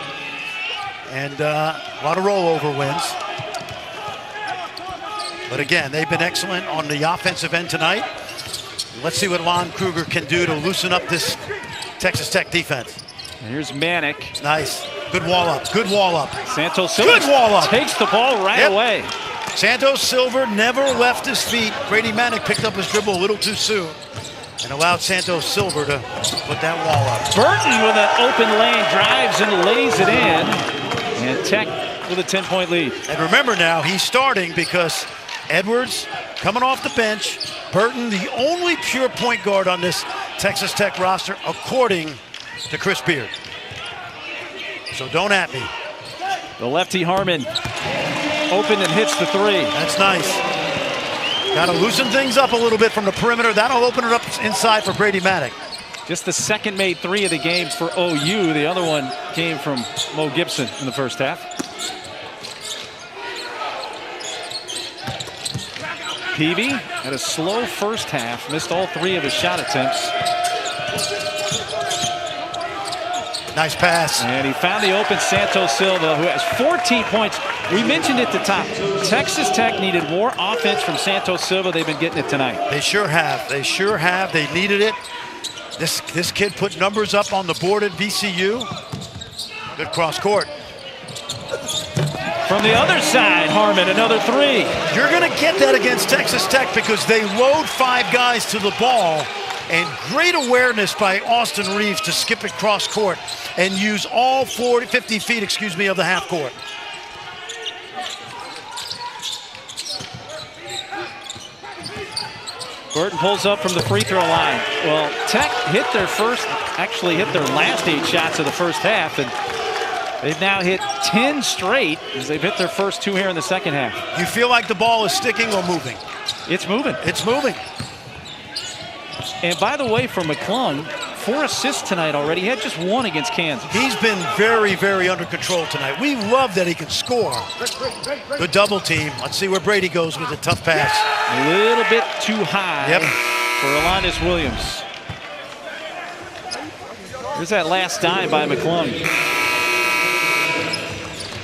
and a lot of rollover wins. But again, they've been excellent on the offensive end tonight. Let's see what Lon Kruger can do to loosen up this Texas Tech defense. And here's Manick. Nice. Good wall up. Good wall up. Santos Silver good wall up. Takes the ball right away. Santos Silver never left his feet. Brady Manick picked up his dribble a little too soon and allowed Santos Silver to put that wall up. Burton with an open lane drives and lays it in. And Tech with a 10-point lead. And remember now, he's starting because Edwards coming off the bench. Burton, the only pure point guard on this Texas Tech roster, according to Chris Beard. So don't at me. The lefty Harmon open and hits the three. That's nice. Got to loosen things up a little bit from the perimeter. That'll open it up inside for Brady Manick. Just the second made three of the game for OU. The other one came from Mo Gibson in the first half. Peavy had a slow first half, missed all three of his shot attempts. Nice pass. And he found the open Santos Silva, who has 14 points. We mentioned at the top, Texas Tech needed more offense from Santos Silva. They've been getting it tonight. They sure have. They sure have. They needed it. This kid put numbers up on the board at VCU. Good cross court. From the other side, Harmon, another three. You're going to get that against Texas Tech because they load 5 guys to the ball. And great awareness by Austin Reeves to skip it cross court and use all 50 feet, of the half court. Burton pulls up from the free throw line. Well, Tech hit their last 8 shots of the first half, and they've now hit 10 straight as they've hit their first 2 here in the second half. You feel like the ball is sticking or moving? It's moving. It's moving. And by the way, for McClung, 4 assists tonight already. He had just 1 against Kansas. He's been very, very under control tonight. We love that he can score. Good double team. Let's see where Brady goes with a tough pass. A little bit too high for Alonnis Williams. Here's that last dime by McClung.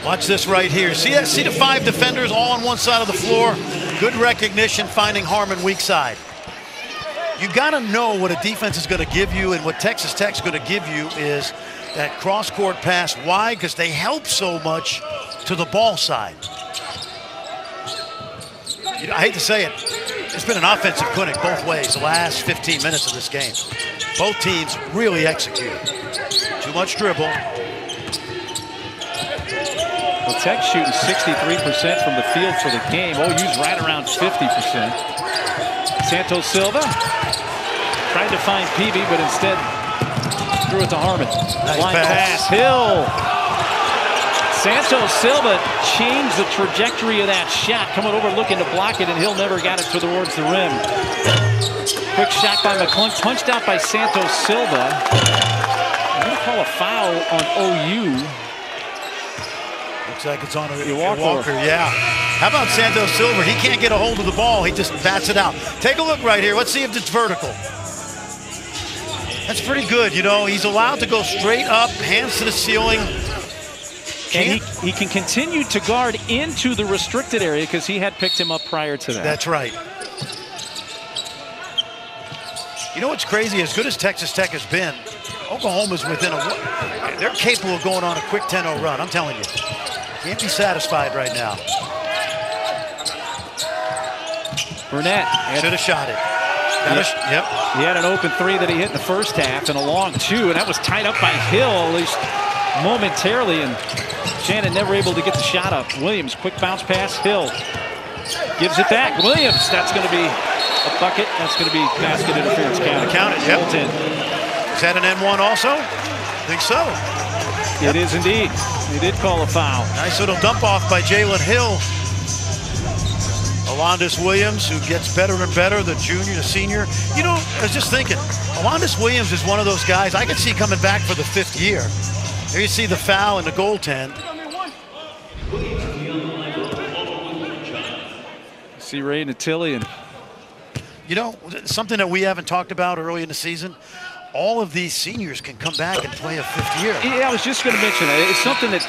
Watch this right here. See the 5 defenders all on one side of the floor? Good recognition, finding Harmon weak side. You got to know what a defense is going to give you, and what Texas Tech's going to give you is that cross-court pass. Why? Because they help so much to the ball side. I hate to say it, it's been an offensive clinic both ways the last 15 minutes of this game. Both teams really executed. Too much dribble. Well, Tech shooting 63% from the field for the game. OU's right around 50%. Santos Silva tried to find Peavy, but instead threw it to Harmon. Nice Line pass. Hill. Santos Silva changed the trajectory of that shot, coming over looking to block it, and Hill never got it towards the rim. Quick shot by McClung, punched out by Santos Silva. I'm going to call a foul on OU. Looks like it's on Walker. Yeah. How about Santos Silva? He can't get a hold of the ball. He just bats it out. Take a look right here. Let's see if it's vertical. That's pretty good. You know, he's allowed to go straight up, hands to the ceiling. And he can continue to guard into the restricted area because he had picked him up prior to that. That's right. You know what's crazy? As good as Texas Tech has been, Oklahoma's within they're capable of going on a quick 10-0 run. I'm telling you. Can't be satisfied right now. Burnett should have shot it. Yep. He had an open three that he hit in the first half and a long two, and that was tied up by Hill, at least momentarily, and Shannon never able to get the shot up. Williams, quick bounce pass. Hill gives it back. Williams, that's going to be a bucket. That's going to be basket interference. Count it. Yep. Is that an N1 also? I think so. It is indeed. He did call a foul. Nice little dump off by Jalen Hill. Alondas Williams, who gets better and better, the junior, the senior. You know, I was just thinking, Alondas Williams is one of those guys I could see coming back for the 5th year. There you see the foul and the goaltend. See Ray Natili. And you know, something that we haven't talked about early in the season, all of these seniors can come back and play a 5th year. Yeah, I was just going to mention that. It's something that,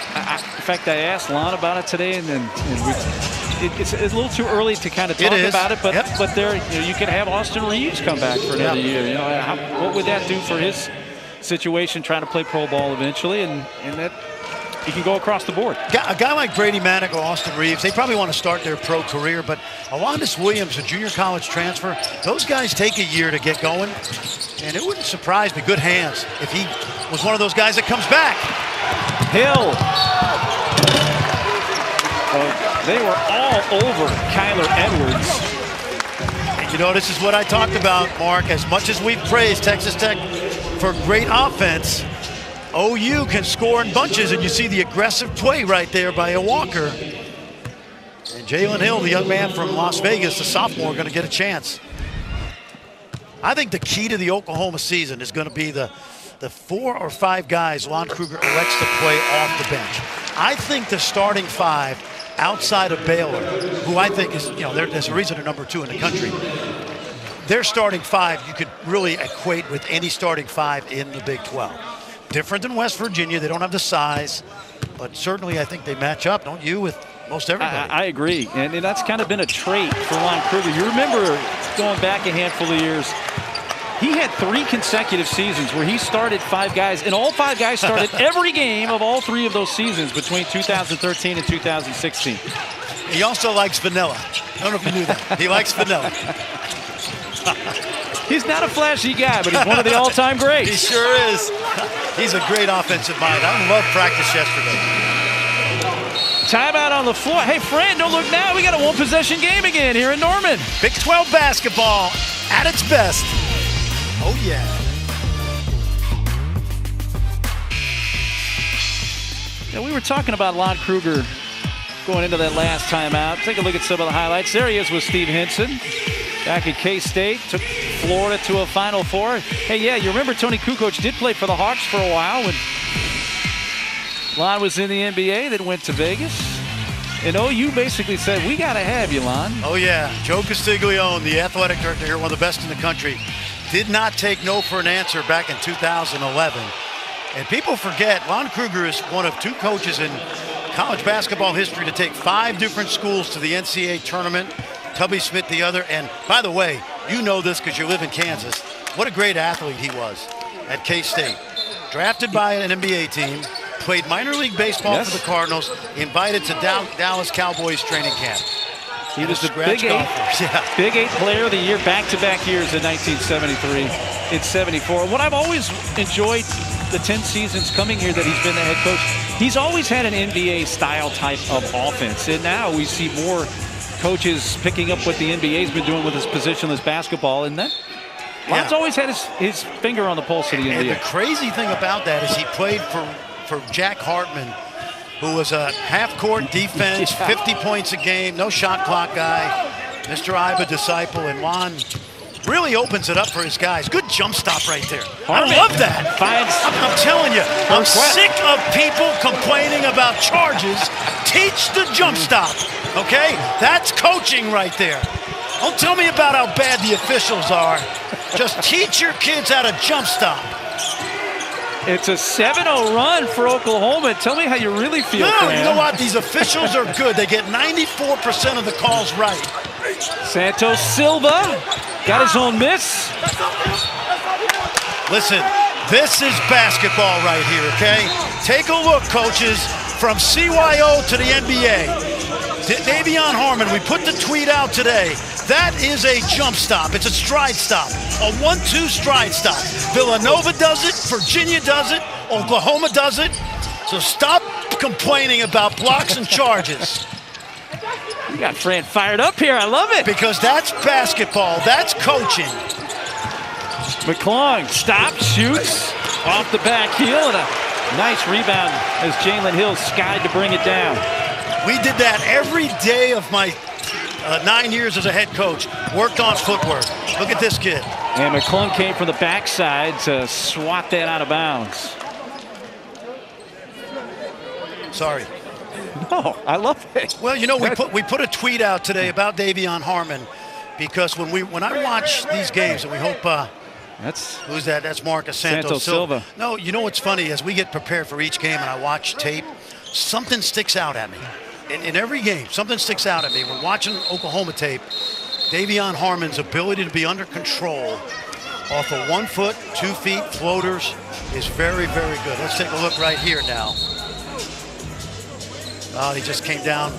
in fact, I asked Lon about it today, and it's a little too early to kind of talk about it, but but there, you know, you could have Austin Reeves come back for another year. You know, what would that do for his situation, trying to play pro ball eventually, and that he can go across the board. A guy like Brady Manick or Austin Reeves, they probably want to start their pro career, but Alondas Williams, a junior college transfer, those guys take a year to get going, and it wouldn't surprise me, good hands, if he was one of those guys that comes back. Hill. They were all over Kyler Edwards. And you know, this is what I talked about, Mark. As much as we've praised Texas Tech for great offense, OU can score in bunches, and you see the aggressive play right there by a Walker. And Jalen Hill, the young man from Las Vegas, the sophomore, going to get a chance. I think the key to the Oklahoma season is going to be the 4 or 5 guys Lon Kruger elects to play off the bench. I think the starting 5 outside of Baylor, who I think is, you know, there's a reason they're number 2 in the country. Their starting 5 you could really equate with any starting 5 in the Big 12. Different than West Virginia. They don't have the size, but certainly I think they match up, don't you, with most everybody? I agree, and that's kind of been a trait for Lon Kruger. You remember going back a handful of years, he had 3 consecutive seasons where he started 5 guys, and all 5 guys started every game of all 3 of those seasons between 2013 and 2016. He also likes vanilla. I don't know if you knew that. He likes vanilla. He's not a flashy guy, but he's one of the all-time greats. He sure is. He's a great offensive mind. I loved practice yesterday. Timeout on the floor. Hey, Fran, don't look now. We got a one-possession game again here in Norman. Big 12 basketball at its best. Oh, yeah. Yeah, we were talking about Lon Kruger going into that last timeout. Take a look at some of the highlights. There he is with Steve Henson. Back at K-State, took Florida to a Final Four. Hey, yeah, you remember Tony Kukoc did play for the Hawks for a while when Lon was in the NBA, then went to Vegas. And OU basically said, we got to have you, Lon. Oh, yeah. Joe Castiglione, the athletic director here, one of the best in the country, did not take no for an answer back in 2011. And people forget, Lon Kruger is one of 2 coaches in college basketball history to take 5 different schools to the NCAA tournament. Tubby Smith the other, and by the way, you know this because you live in Kansas. What a great athlete he was at K-State. Drafted by an NBA team, played minor league baseball for the Cardinals, invited to Dallas Cowboys training camp. He was the scratch Big 8, golfer. Yeah. Big 8 player of the year, back-to-back years in 1973 and 74. What I've always enjoyed the 10 seasons coming here that he's been the head coach, he's always had an NBA-style type of offense. And now we see more coaches picking up what the NBA's been doing with his positionless basketball. And that Lon's always had his finger on the pulse of the NBA. And the crazy thing about that is he played for Jack Hartman, who was a half-court defense, 50 points a game, no shot clock guy, Mr. Iba disciple, and Lon really opens it up for his guys. Good jump stop right there. Hartman I love that. I'm telling you, I'm sick of people complaining about charges. Teach the jump stop, okay? That's coaching right there. Don't tell me about how bad the officials are. Just teach your kids how to jump stop. It's a 7-0 run for Oklahoma. Tell me how you really feel, No, you know what? These officials are good. They get 94% of the calls right. Santos Silva got his own miss. Listen, this is basketball right here, okay? Take a look, coaches, from CYO to the NBA. Davion Harmon, we put the tweet out today. That is a jump stop. It's a stride stop, a 1-2 stride stop. Villanova does it, Virginia does it, Oklahoma does it. So stop complaining about blocks and charges. You got Fran fired up here. I love it. Because that's basketball. That's coaching. McClung stops, shoots off the back heel, and a nice rebound as Jalen Hill skied to bring it down. We did that every day of my 9 years as a head coach. Worked on footwork. Look at this kid. And McClung came from the backside to swat that out of bounds. Sorry. No, I love it. Well, you know, we put a tweet out today about Davion Harmon because when I watch these games, and we hope who's that? That's Marcus Santos Silva. No, you know what's funny? As we get prepared for each game and I watch tape, something sticks out at me. In every game, something sticks out at me. We're watching Oklahoma tape. Davion Harmon's ability to be under control off of 1 foot, 2 feet floaters is very, very good. Let's take a look right here now. Oh, he just came down.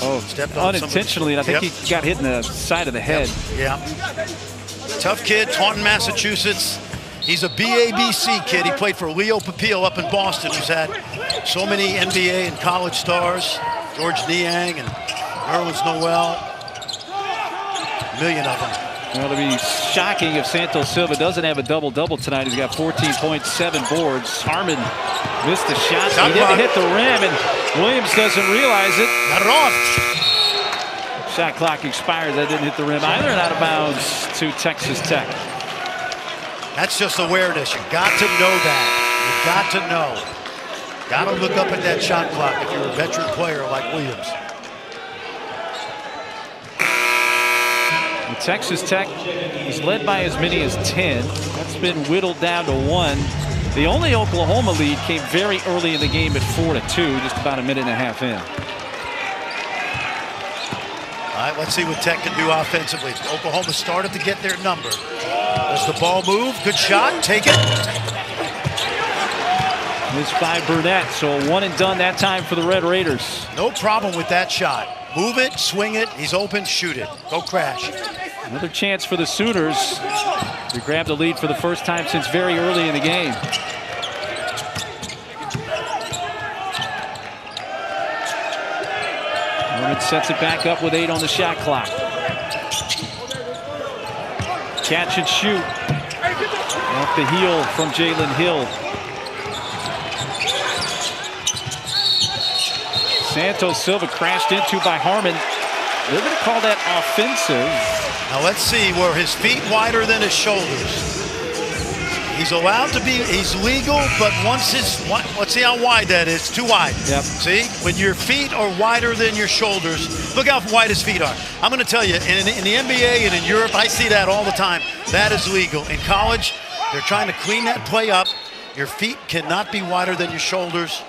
Oh, stepped on unintentionally, and I think he got hit in the side of the head. Yeah. Tough kid, Taunton, Massachusetts. He's a BABC kid. He played for Leo Papillo up in Boston, who's had so many NBA and college stars. George Niang and Nerlens Noel. A million of them. Well, it'll be shocking if Santos Silva doesn't have a double-double tonight. He's got 14 points, 7 boards. Harmon missed the shot. He didn't hit the rim, and Williams doesn't realize it. Got it off. Shot clock expires. That didn't hit the rim either, and out of bounds to Texas Tech. That's just awareness. You got to know that. You got to know. Got to look up at that shot clock if you're a veteran player like Williams. And Texas Tech is led by as many as 10. That's been whittled down to 1. The only Oklahoma lead came very early in the game at 4-2, just about a minute and a half in. All right, let's see what Tech can do offensively. Oklahoma started to get their number. Does the ball move? Good shot. Take it. Missed by Burnett, so a one and done that time for the Red Raiders. No problem with that shot. Move it, swing it. He's open, shoot it. Go Crash. Another chance for the Sooners to grab the lead for the first time since very early in the game. Norman sets it back up with 8 on the shot clock. Catch and shoot. Off the heel from Jalen Hill. Santos Silva crashed into by Harmon. They're going to call that offensive. Now let's see, were his feet wider than his shoulders? He's allowed to be, he's legal, but once his, let's see how wide that is, too wide. Yep. See, when your feet are wider than your shoulders, look how wide his feet are. I'm going to tell you, in the NBA and in Europe, I see that all the time. That is legal. In college, they're trying to clean that play up. Your feet cannot be wider than your shoulders.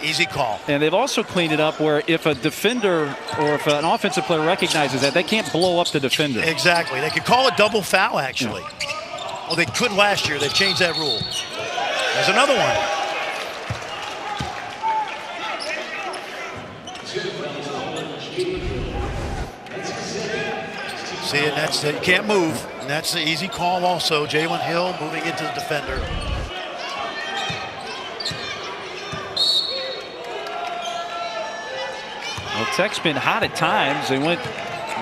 Easy call. And they've also cleaned it up where if a defender or if an offensive player recognizes that, they can't blow up the defender. Exactly. They could call a double foul, actually. Yeah. Well, they could last year. They've changed that rule. There's another one. See, and that's you can't move. And that's the easy call also. Jalen Hill moving into the defender. Well, Tech's been hot at times. They went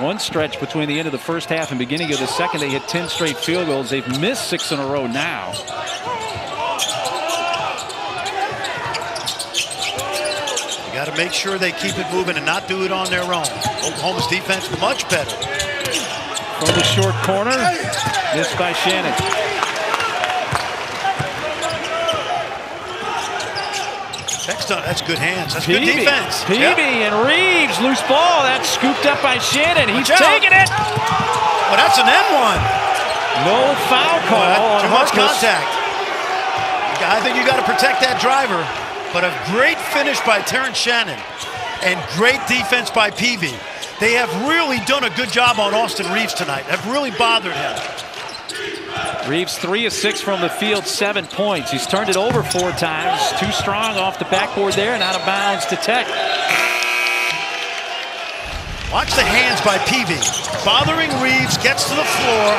one stretch between the end of the first half and beginning of the second. They hit 10 straight field goals. They've missed 6 in a row now. You got to make sure they keep it moving and not do it on their own. Oklahoma's defense much better. From the short corner, missed by Shannon. That's good hands. That's good defense. Peavy and Reeves, loose ball. That's scooped up by Shannon. He's taking it. Well, that's an N1. No foul call. Too much contact. I think you got to protect that driver. But a great finish by Terrence Shannon and great defense by Peavy. They have really done a good job on Austin Reeves tonight. Have really bothered him. Reeves 3 of 6 from the field, 7 points. He's turned it over 4 times. Too strong off the backboard there and out of bounds to Tech. Watch the hands by Peavy. Bothering Reeves, gets to the floor.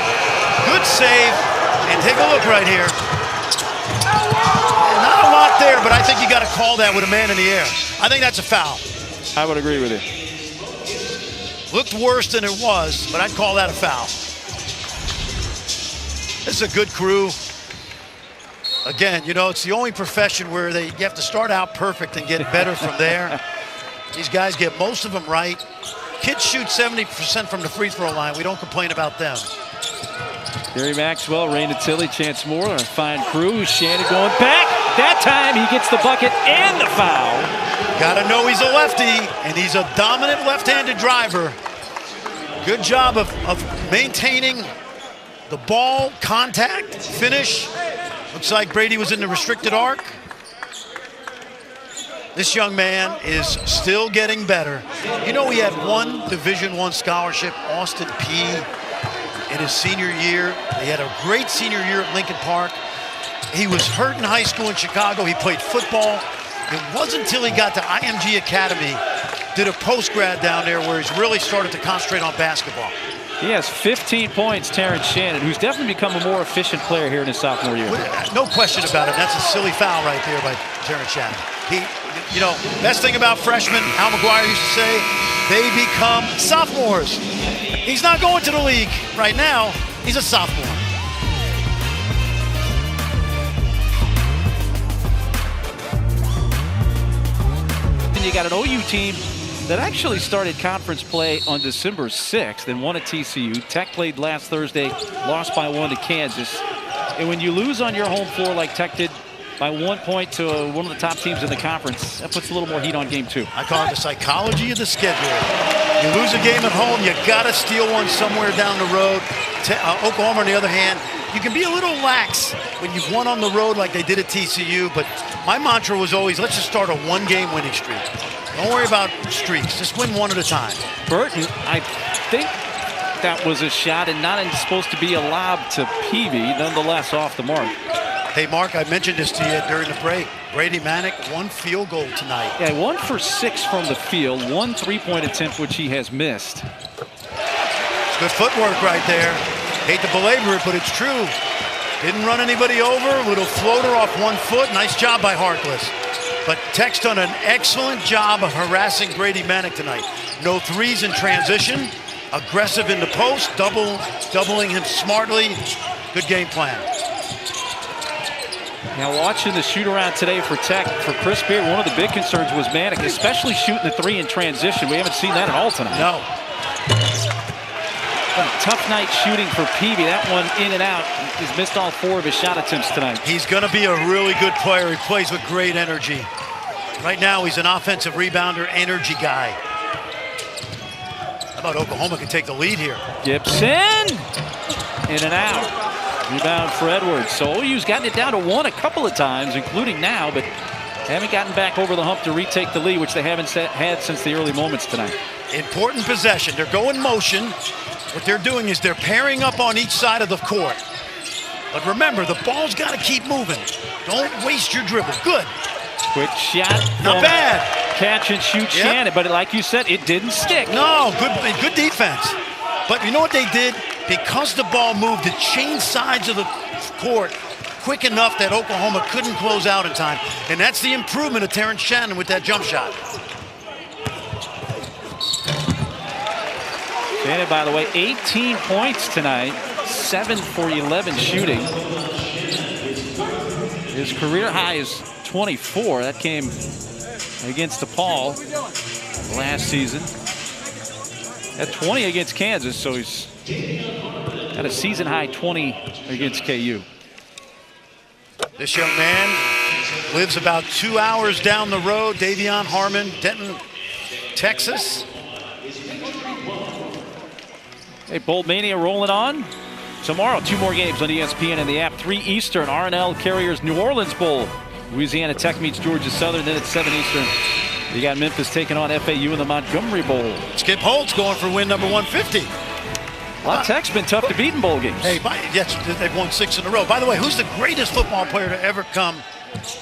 Good save. And take a look right here. Not a lot there, but I think you got to call that with a man in the air. I think that's a foul. I would agree with you. Looked worse than it was, but I'd call that a foul. This is a good crew. Again, you know, it's the only profession where you have to start out perfect and get better from there. These guys get most of them right. Kids shoot 70% from the free throw line. We don't complain about them. Gary Maxwell, Raina Tilly, Chance Moore, a fine crew. Shannon going back. That time he gets the bucket and the foul. Gotta know he's a lefty, and he's a dominant left-handed driver. Good job of maintaining the ball, contact, finish. Looks like Brady was in the restricted arc. This young man is still getting better. You know, he had one Division I scholarship, Austin Peay, in his senior year. He had a great senior year at Lincoln Park. He was hurt in high school in Chicago. He played football. It wasn't until he got to IMG Academy, did a post-grad down there where he's really started to concentrate on basketball. He has 15 points, Terrence Shannon, who's definitely become a more efficient player here in his sophomore year. No question about it. That's a silly foul right there by Terrence Shannon. You know, best thing about freshmen, Al McGuire used to say, they become sophomores. He's not going to the league right now. He's a sophomore. And you got an OU team that actually started conference play on December 6th and won at TCU. Tech played last Thursday, lost by 1 to Kansas. And when you lose on your home floor like Tech did by 1 point to one of the top teams in the conference, that puts a little more heat on game 2. I call it the psychology of the schedule. You lose a game at home, you got to steal one somewhere down the road. Oklahoma, on the other hand, you can be a little lax when you've won on the road like they did at TCU, but my mantra was always, let's just start a 1-game winning streak. Don't worry about streaks. Just win one at a time. Burton, I think that was a shot and not supposed to be a lob to Peavy, nonetheless off the mark. Hey, Mark, I mentioned this to you during the break. Brady Manick, 1 field goal tonight. Yeah, 1 for 6 from the field, 1 3-point attempt, which he has missed. It's good footwork right there. Hate to belabor it, but it's true. Didn't run anybody over. Little floater off 1 foot. Nice job by Harkless. But Tech's done an excellent job of harassing Brady Manick tonight. No threes in transition. Aggressive in the post. Doubling him smartly. Good game plan. Now watching the shoot around today for Tech, for Chris Beard, one of the big concerns was Manick, especially shooting the 3 in transition. We haven't seen that at all tonight. No. What a tough night shooting for Peavy. That one in and out. He's missed all 4 of his shot attempts tonight. He's going to be a really good player. He plays with great energy. Right now, he's an offensive rebounder, energy guy. How about Oklahoma can take the lead here? Gibson, in and out. Rebound for Edwards. So OU's gotten it down to 1 a couple of times, including now, but haven't gotten back over the hump to retake the lead, which they haven't had since the early moments tonight. Important possession. They're going motion. What they're doing is they're pairing up on each side of the court. But remember, the ball's got to keep moving. Don't waste your dribble. Good. Quick shot. Not bad. Catch and shoot Shannon, but like you said, it didn't stick. No, good defense. But you know what they did? Because the ball moved, it changed sides of the court quick enough that Oklahoma couldn't close out in time. And that's the improvement of Terrence Shannon with that jump shot. Shannon, by the way, 18 points tonight, 7 for 11 shooting. His career high is 24. That came against DePaul last season. At 20 against Kansas, so he's got a season high 20 against KU. This young man lives about 2 hours down the road. Davion Harmon, Denton, Texas. Hey, Bold Mania rolling on. Tomorrow, 2 more games on ESPN and the app. 3 Eastern, R+L Carriers New Orleans Bowl. Louisiana Tech meets Georgia Southern. Then at 7 Eastern, you got Memphis taking on FAU in the Montgomery Bowl. Skip Holtz going for win number 150. La Tech's been tough to beat in bowl games. Hey, yes, they've won 6 in a row. By the way, who's the greatest football player to ever come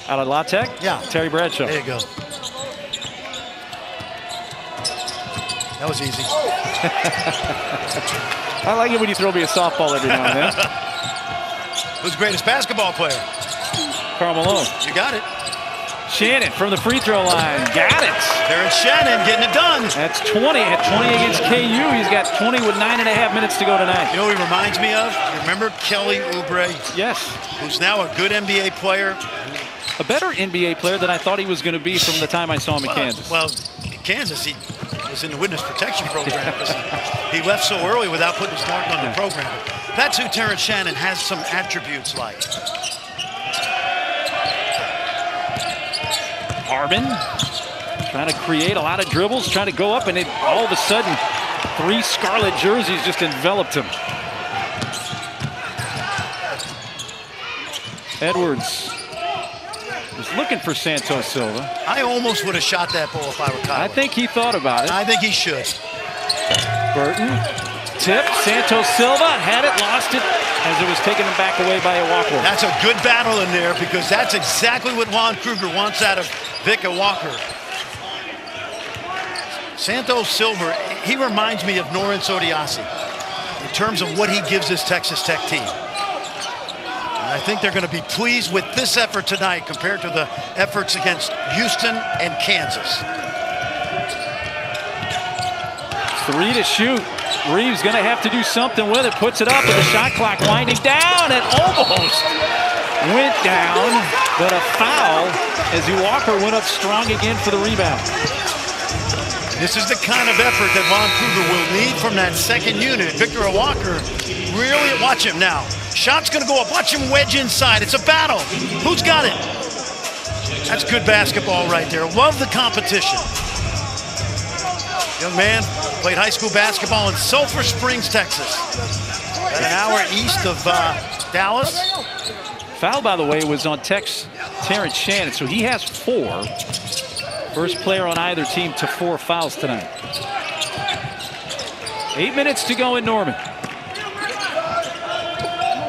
out of La Tech? Yeah. Terry Bradshaw. There you go. That was easy. I like it when you throw me a softball every now and then. Who's the greatest basketball player? Karl Malone. You got it. Shannon from the free throw line. Got it. There's Shannon getting it done. That's 20. At 20 against KU. He's got 20 with 9.5 minutes to go tonight. You know what he reminds me of? You remember Kelly Oubre? Yes. Who's now a good NBA player. A better NBA player than I thought he was going to be from the time I saw him in Kansas. Well, in Kansas, he was in the witness protection program. He left so early without putting his mark on the program. That's who Terrence Shannon has some attributes like. Harmon trying to create a lot of dribbles, trying to go up, and all of a sudden, 3 scarlet jerseys just enveloped him. Edwards was looking for Santos Silva. I almost would have shot that ball if I were Kyle. I think he thought about it. I think he should. Burton, tip, Santos Silva had it, lost it, as it was taken back away by Walker. That's a good battle in there because that's exactly what Lon Kruger wants out of Vic Walker. Santos Silva, he reminds me of Noren Sodiasi in terms of what he gives this Texas Tech team. And I think they're going to be pleased with this effort tonight compared to the efforts against Houston and Kansas. 3 to shoot. Reeves going to have to do something with it. Puts it up with the shot clock winding down and almost went down. But a foul as Walker went up strong again for the rebound. This is the kind of effort that Lon Kruger will need from that second unit. Victor Walker, really, watch him now. Shot's going to go up. Watch him wedge inside. It's a battle. Who's got it? That's good basketball right there. Love the competition. Young man played high school basketball in Sulphur Springs, Texas. About an hour east of Dallas. Foul, by the way, was on Tech's Terrence Shannon, so he has 4. First player on either team to 4 fouls tonight. 8 minutes to go in Norman.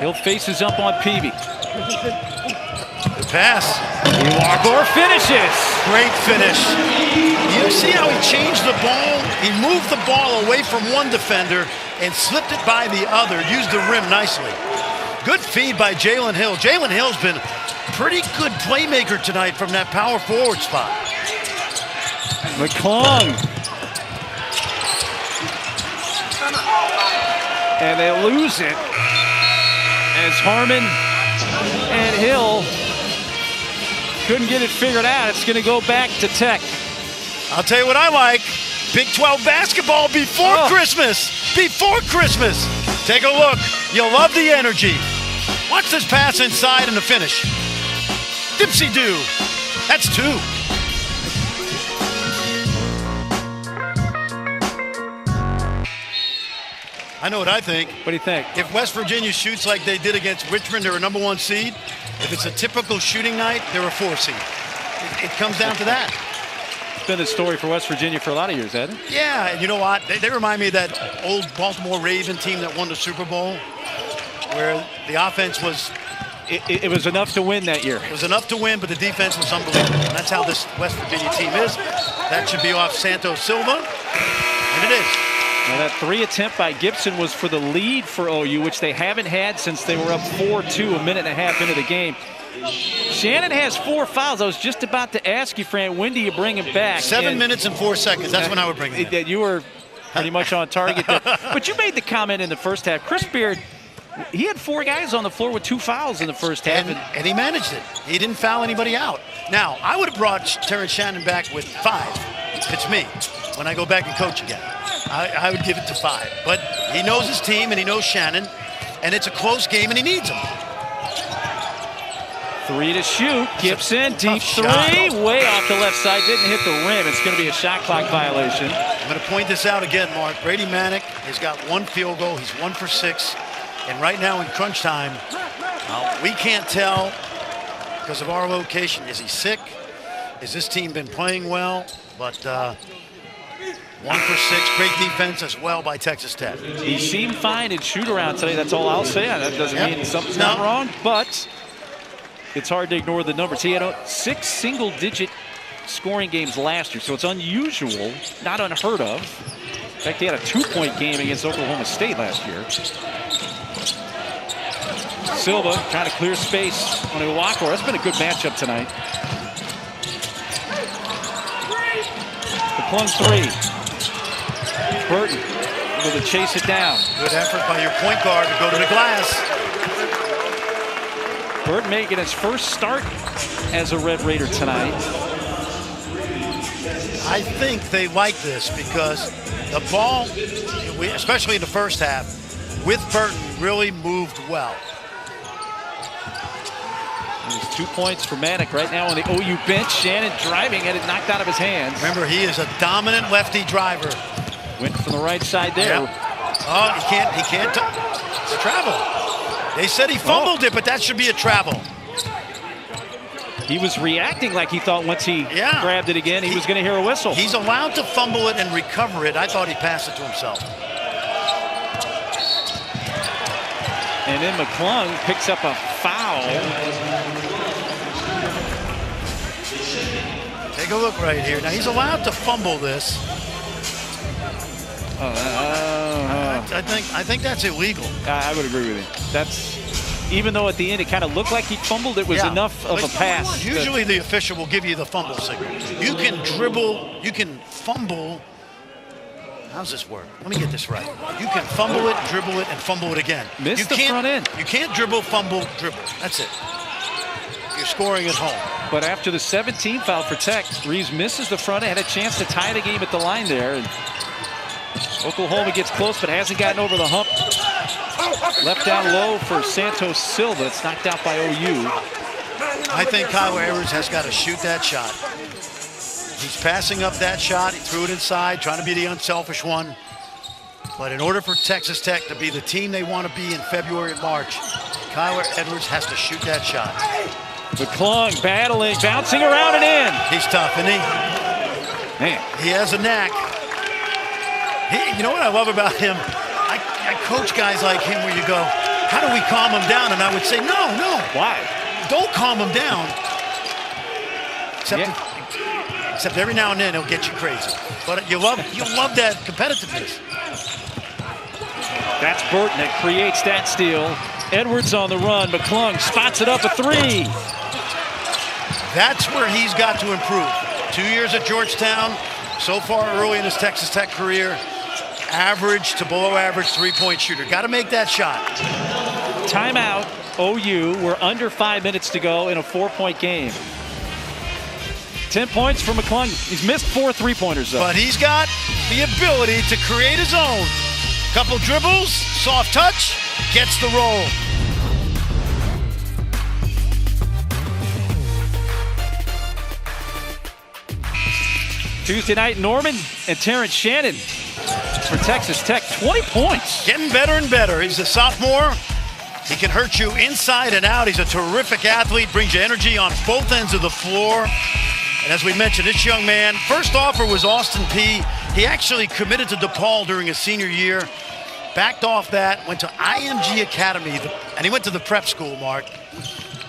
Hill faces up on Peavy. Good pass. Walker finishes. Great finish. You see how he changed the ball? He moved the ball away from one defender and slipped it by the other. Used the rim nicely. Good feed by Jalen Hill. Jalen Hill's been a pretty good playmaker tonight from that power forward spot. McClung. And they lose it as Harmon and Hill couldn't get it figured out. It's going to go back to Tech. I'll tell you what I like. Big 12 basketball before Christmas. Before Christmas. Take a look. You'll love the energy. Watch this pass inside and the finish. Dipsy-do. That's 2. I know what I think. What do you think? If West Virginia shoots like they did against Richmond, they're a #1 seed. If it's a typical shooting night, they're a 4 seed. It comes down to that. It's been a story for West Virginia for a lot of years, hasn't it? Yeah, and you know what? They remind me of that old Baltimore Raven team that won the Super Bowl, where the offense was... It was enough to win that year. It was enough to win, but the defense was unbelievable. And that's how this West Virginia team is. That should be off Santos Silva, and it is. Now that 3 attempt by Gibson was for the lead for OU, which they haven't had since they were up 4-2 a minute and a half into the game. Shannon has 4 fouls. I was just about to ask you, Fran, when do you bring him back? 7 minutes and 4 seconds. That's when I would bring him in. You were pretty much on target there. But you made the comment in the first half. Chris Beard, he had 4 guys on the floor with 2 fouls in the first half. And he managed it. He didn't foul anybody out. Now, I would have brought Terrence Shannon back with 5. It's me. When I go back and coach again, I would give it to 5. But he knows his team and he knows Shannon, and it's a close game and he needs him. 3 to shoot. Gibson, deep 3, shot. way off the left side. Didn't hit the rim. It's going to be a shot clock violation. I'm going to point this out again, Mark. Brady Manek has got 1 field goal. He's 1 for 6. And right now in crunch time, we can't tell because of our location. Is he sick? Has this team been playing well? But 1 for 6. Great defense as well by Texas Tech. He seemed fine in shoot-around today. That's all I'll say. That doesn't mean something's not wrong, but it's hard to ignore the numbers. He had 6 single-digit scoring games last year, so it's unusual, not unheard of. In fact, he had a 2-point game against Oklahoma State last year. Silva trying to clear space on Iwakor. That's been a good matchup tonight. McClung 3. Burton able to chase it down. Good effort by your point guard to go to the glass. Burton making his first start as a Red Raider tonight. I think they like this because the ball, especially in the first half, with Burton really moved well. There's 2 points for Manek right now on the OU bench. Shannon driving, had it knocked out of his hands. Remember, he is a dominant lefty driver. Went from the right side there. Yep. Oh, he can't. It's a travel. They said he fumbled it, but that should be a travel. He was reacting like he thought once he grabbed it again, he was going to hear a whistle. He's allowed to fumble it and recover it. I thought he passed it to himself. And then McClung picks up a foul. Take a look right here. Now, he's allowed to fumble this. I think that's illegal. I would agree with you. That's, even though at the end it kind of looked like he fumbled, it was enough of a pass. Usually the official will give you the fumble signal. You can dribble, you can fumble. How's this work? Let me get this right. You can fumble it, dribble it, and fumble it again. Miss the front end. You can't dribble, fumble, dribble. That's it. You're scoring at home. But after the 17th foul for Tech, Reeves misses the front end, had a chance to tie the game at the line there. And Oklahoma gets close, but hasn't gotten over the hump. Left down low for Santos Silva. It's knocked out by OU. I think Kyler Edwards has got to shoot that shot. He's passing up that shot. He threw it inside, trying to be the unselfish one. But in order for Texas Tech to be the team they want to be in February and March, Kyler Edwards has to shoot that shot. McClung battling, bouncing around and in. He's tough, isn't he? Man. He has a knack. You know what I love about him? I coach guys like him where you go, how do we calm him down? And I would say, no. Why? Don't calm him down. Except every now and then he'll get you crazy. But you love that competitiveness. That's Burton that creates that steal. Edwards on the run. McClung spots it up a 3. That's where he's got to improve. 2 years at Georgetown. So far early in his Texas Tech career, average to below average 3-point shooter. Got to make that shot. Timeout, OU. We're under 5 minutes to go in a 4-point game. 10 points for McClung. He's missed 4 3-pointers, though. But he's got the ability to create his own. Couple dribbles, soft touch, gets the roll. Tuesday night, Norman and Terrence Shannon for Texas Tech. 20 points. Getting better and better. He's a sophomore. He can hurt you inside and out. He's a terrific athlete, brings you energy on both ends of the floor. And as we mentioned, this young man, first offer was Austin Peay. He actually committed to DePaul during his senior year, backed off that, went to IMG Academy, and he went to the prep school, Mark.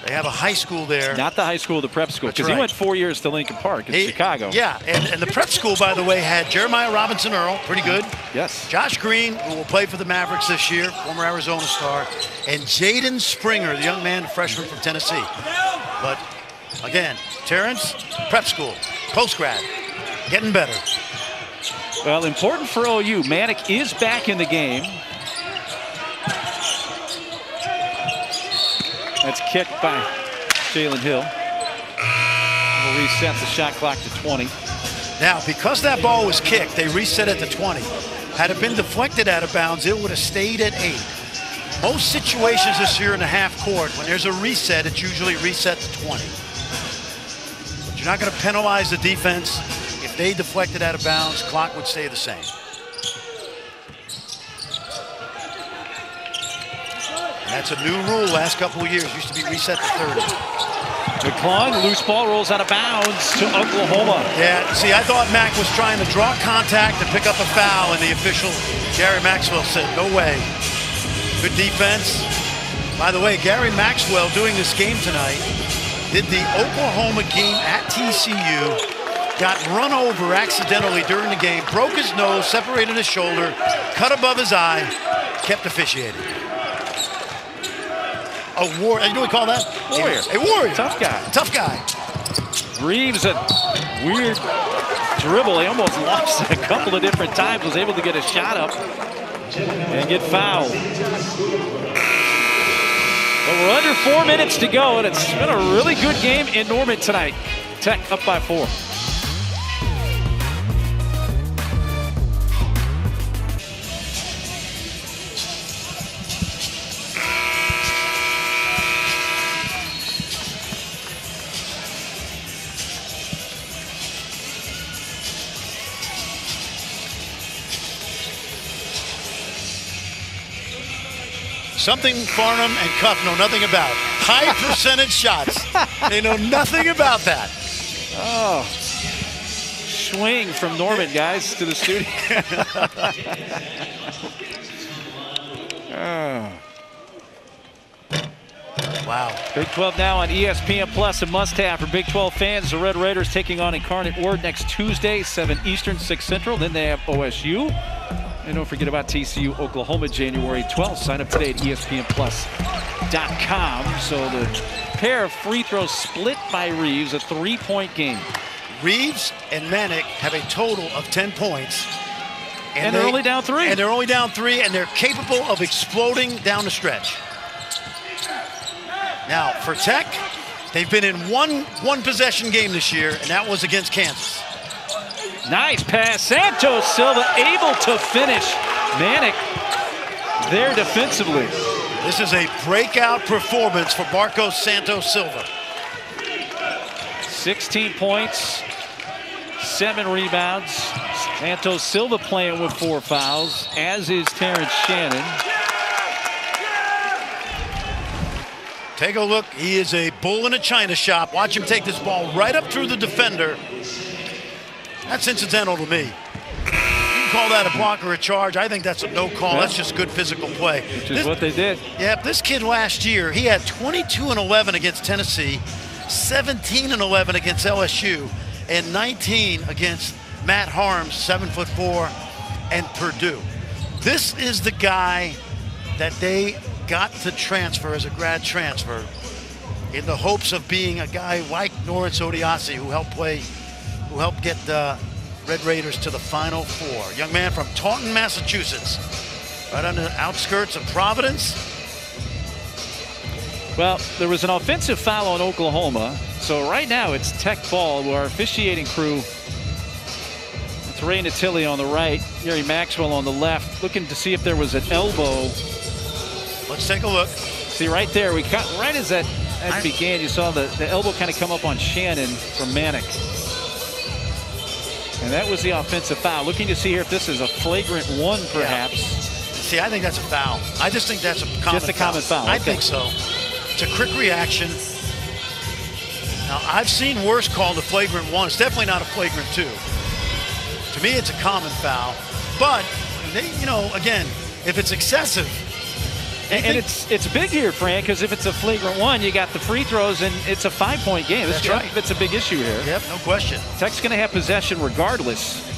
They have a high school there. Not the high school, the prep school, because right. he went 4 years to Lincoln Park in Chicago. Yeah, and the prep school, by the way, had Jeremiah Robinson Earl, pretty good. Yes. Josh Green, who will play for the Mavericks this year, former Arizona star, and Jaden Springer, the young man, freshman from Tennessee. But again, Terrence, prep school, post-grad, getting better. Well, important for OU, Manick is back in the game. That's kicked by Jalen Hill. We'll reset the shot clock to 20. Now, because that ball was kicked, they reset it to 20. Had it been deflected out of bounds, it would have stayed at 8. Most situations this year in the half court, when there's a reset, it's usually reset to 20. But you're not going to penalize the defense. If they deflected out of bounds, clock would stay the same. That's a new rule last couple of years. Used to be reset to 30. McClung, loose ball rolls out of bounds to Oklahoma. Yeah, see, I thought Mack was trying to draw contact and pick up a foul, and the official, Gary Maxwell, said, no way. Good defense. By the way, Gary Maxwell, doing this game tonight, did the Oklahoma game at TCU, got run over accidentally during the game, broke his nose, separated his shoulder, cut above his eye, kept officiating. A warrior. You know what we call that? Warrior. A warrior. Tough guy. Tough guy. Reeves, a weird dribble. He almost lost it a couple of different times. Was able to get a shot up and get fouled. But we're under 4 minutes to go, and it's been a really good game in Norman tonight. Tech up by 4. Something Farnham and Cuff know nothing about. High percentage shots. They know nothing about that. Oh, swing from Norman, guys, to the studio. Oh. Wow. Big 12 now on ESPN Plus, a must-have for Big 12 fans. The Red Raiders taking on Incarnate Word next Tuesday, 7 Eastern, 6 Central. Then they have OSU. And don't forget about TCU, Oklahoma, January 12th. Sign up today at ESPNplus.com. So the pair of free throws split by Reeves, a 3-point game. Reeves and Manick have a total of 10 points. And they're only down 3. And they're only down 3, and they're capable of exploding down the stretch. Now, for Tech, they've been in one possession game this year, and that was against Kansas. Nice pass. Santos Silva able to finish. Manick there defensively. This is a breakout performance for Marcos Santos Silva. 16 points, 7 rebounds. Santos Silva playing with 4 fouls, as is Terrence Shannon. Take a look. He is a bull in a china shop. Watch him take this ball right up through the defender. That's incidental to me. You can call that a block or a charge. I think that's a no call. Yeah. That's just good physical play. Which is what they did. Yeah, this kid last year, he had 22 and 11 against Tennessee, 17 and 11 against LSU, and 19 against Matt Harms, 7'4", and Purdue. This is the guy that they got to transfer as a grad transfer in the hopes of being a guy like Norris Odiasi, who helped get the Red Raiders to the Final Four. Young man from Taunton, Massachusetts, right on the outskirts of Providence. Well, there was an offensive foul on Oklahoma, so right now it's Tech ball. Our officiating crew, it's Ray Natilli on the right, Gary Maxwell on the left, looking to see if there was an elbow. Let's take a look. See right there, we got right as that began, you saw the elbow kind of come up on Shannon from Manick. And that was the offensive foul. Looking to see here if this is a flagrant 1, perhaps. Yeah. See, I think that's a foul. I just think that's a common foul. Just a common foul. I okay. think so. It's a quick reaction. Now, I've seen worse called a flagrant 1. It's definitely not a flagrant 2. To me, it's a common foul. But, they, again, if it's excessive, And it's big here, Fran, because if it's a flagrant one, you got the free throws, and it's a 5-point game. That's right. It's a big issue here. Yep, no question. Tech's going to have possession regardless.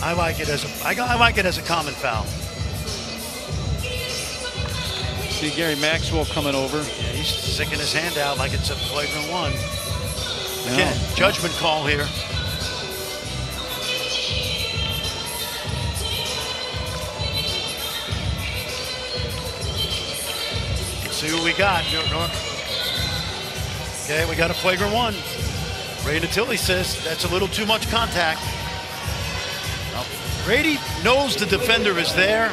I like it as a common foul. See Gary Maxwell coming over. Yeah, he's sticking his hand out like it's a flagrant one. No. Again, judgment call here. Let's see what we got. Okay, we got a flagrant one. Ray Natili says that's a little too much contact. Well, Brady knows the defender is there,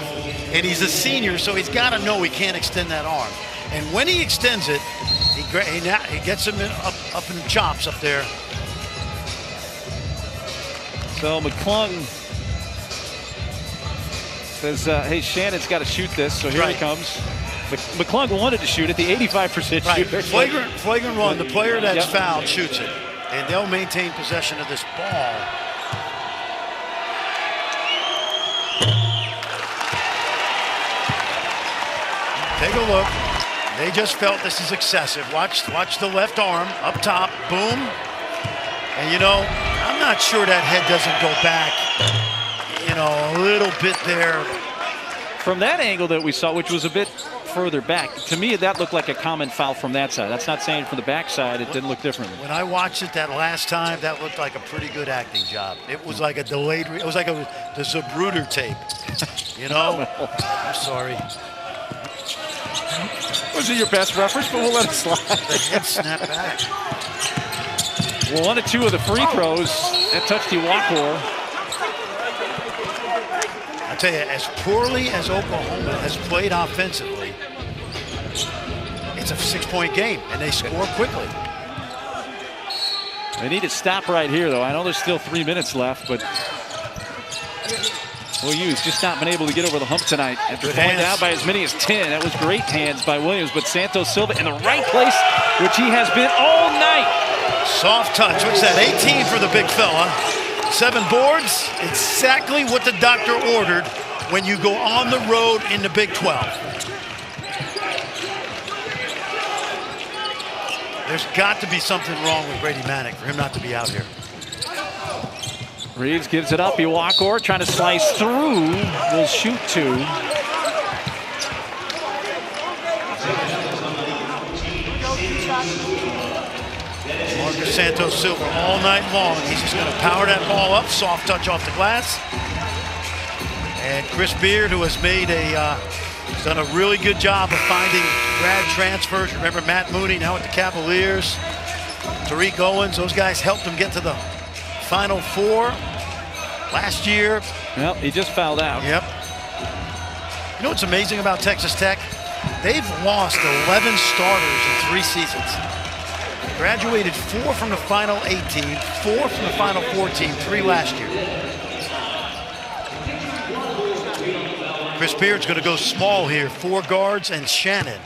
and he's a senior, so he's got to know he can't extend that arm. And when he extends it, he gets him up in the chops up there. So McClung says, hey, Shannon's got to shoot this, so here he comes. McClung wanted to shoot it, the 85% shooter. Flagrant run, the player that's fouled shoots it, and they'll maintain possession of this ball. Take a look. They just felt this is excessive. Watch the left arm up top, boom. And you know, I'm not sure that head doesn't go back, you know, a little bit there. From that angle that we saw, which was a bit further back, to me that looked like a common foul from that side. That's not saying from the back side it didn't look differently. When I watched it that last time, that looked like a pretty good acting job. It was like a delayed, it was like the Zapruder tape, you know? I'm sorry. Wasn't your best reference, but we'll let it slide. The head snap back. Well, 1 of 2 of the free throws that touched Iwuakor. I tell you, as poorly as Oklahoma has played offensively, it's a 6-point game, and they score quickly. They need to stop right here, though. I know there's still 3 minutes left, but OU's just not been able to get over the hump tonight after going down by as many as 10. That was great hands by Williams, but Santos Silva in the right place, which he has been all night. Soft touch. What's that? 18 for the big fella. 7 boards. Exactly what the doctor ordered when you go on the road in the Big 12. There's got to be something wrong with Brady Manek for him not to be out here. Reeves gives it up. Iwuakor trying to slice through. Will shoot 2. Marcus Santos Silva all night long. He's just going to power that ball up. Soft touch off the glass. And Chris Beard, who has made he's done a really good job of finding grad transfers. Remember Matt Mooney now at the Cavaliers. Tariq Owens, those guys helped him get to the Final Four last year. Well, he just fouled out. Yep. You know what's amazing about Texas Tech? They've lost 11 starters in 3 seasons. Graduated 4 from the Final 8 team, 4 from the Final 4 team, 3 last year. Chris Beard's going to go small here. 4 guards and Shannon.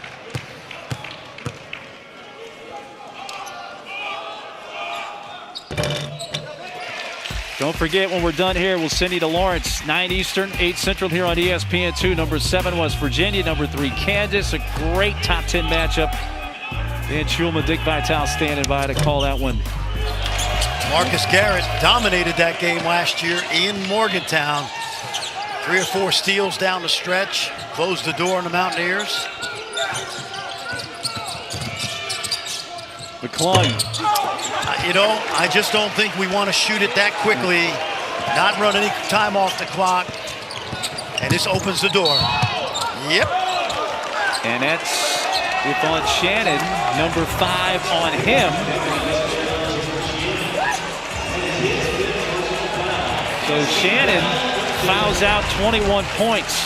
Don't forget, when we're done here, we'll send you to Lawrence, 9 Eastern, 8 Central here on ESPN2. Number 7, West Virginia. Number 3, Kansas. A great top 10 matchup. Dan Shulman, Dick Vitale standing by to call that one. Marcus Garrett dominated that game last year in Morgantown. 3 or 4 steals down the stretch. Closed the door on the Mountaineers. McClung. You know, I just don't think we want to shoot it that quickly, not run any time off the clock, and this opens the door. Yep. And that's if on Shannon, number 5 on him. So Shannon fouls out 21 points.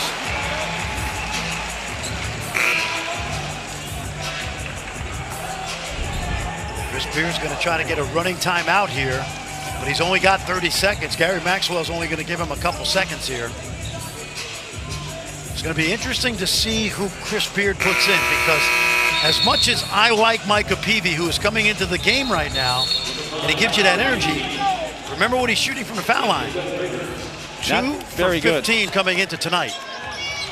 Chris Beard's going to try to get a running timeout here, but he's only got 30 seconds. Gary Maxwell's only going to give him a couple seconds here. It's going to be interesting to see who Chris Beard puts in, because as much as I like Micah Peavy, who is coming into the game right now, and he gives you that energy, remember what he's shooting from the foul line. Very good. 15 coming into tonight.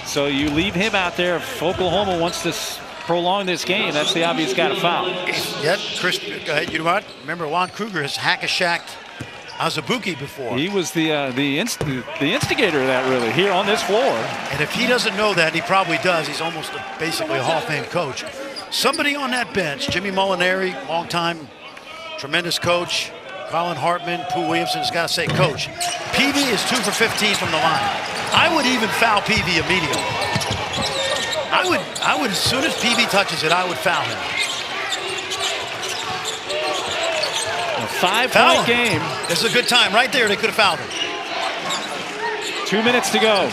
So you leave him out there. If Oklahoma wants to prolong this game, that's the obvious guy to foul. Yep, Chris, you know what? Remember, Lon Kruger has hack-a-shacked Azubuike before. He was the instigator of that, really, here on this floor. And if he doesn't know that, he probably does. He's almost basically a Hall of Fame coach. Somebody on that bench, Jimmy Molinari, long-time tremendous coach. Colin Hartman, Pooh Williamson has got to say, Coach, Peavy is 2 for 15 from the line. I would even foul Peavy immediately. I would, as soon as Peavy touches it, I would foul him. A 5-point game. This is a good time. Right there, they could have fouled him. 2 minutes to go.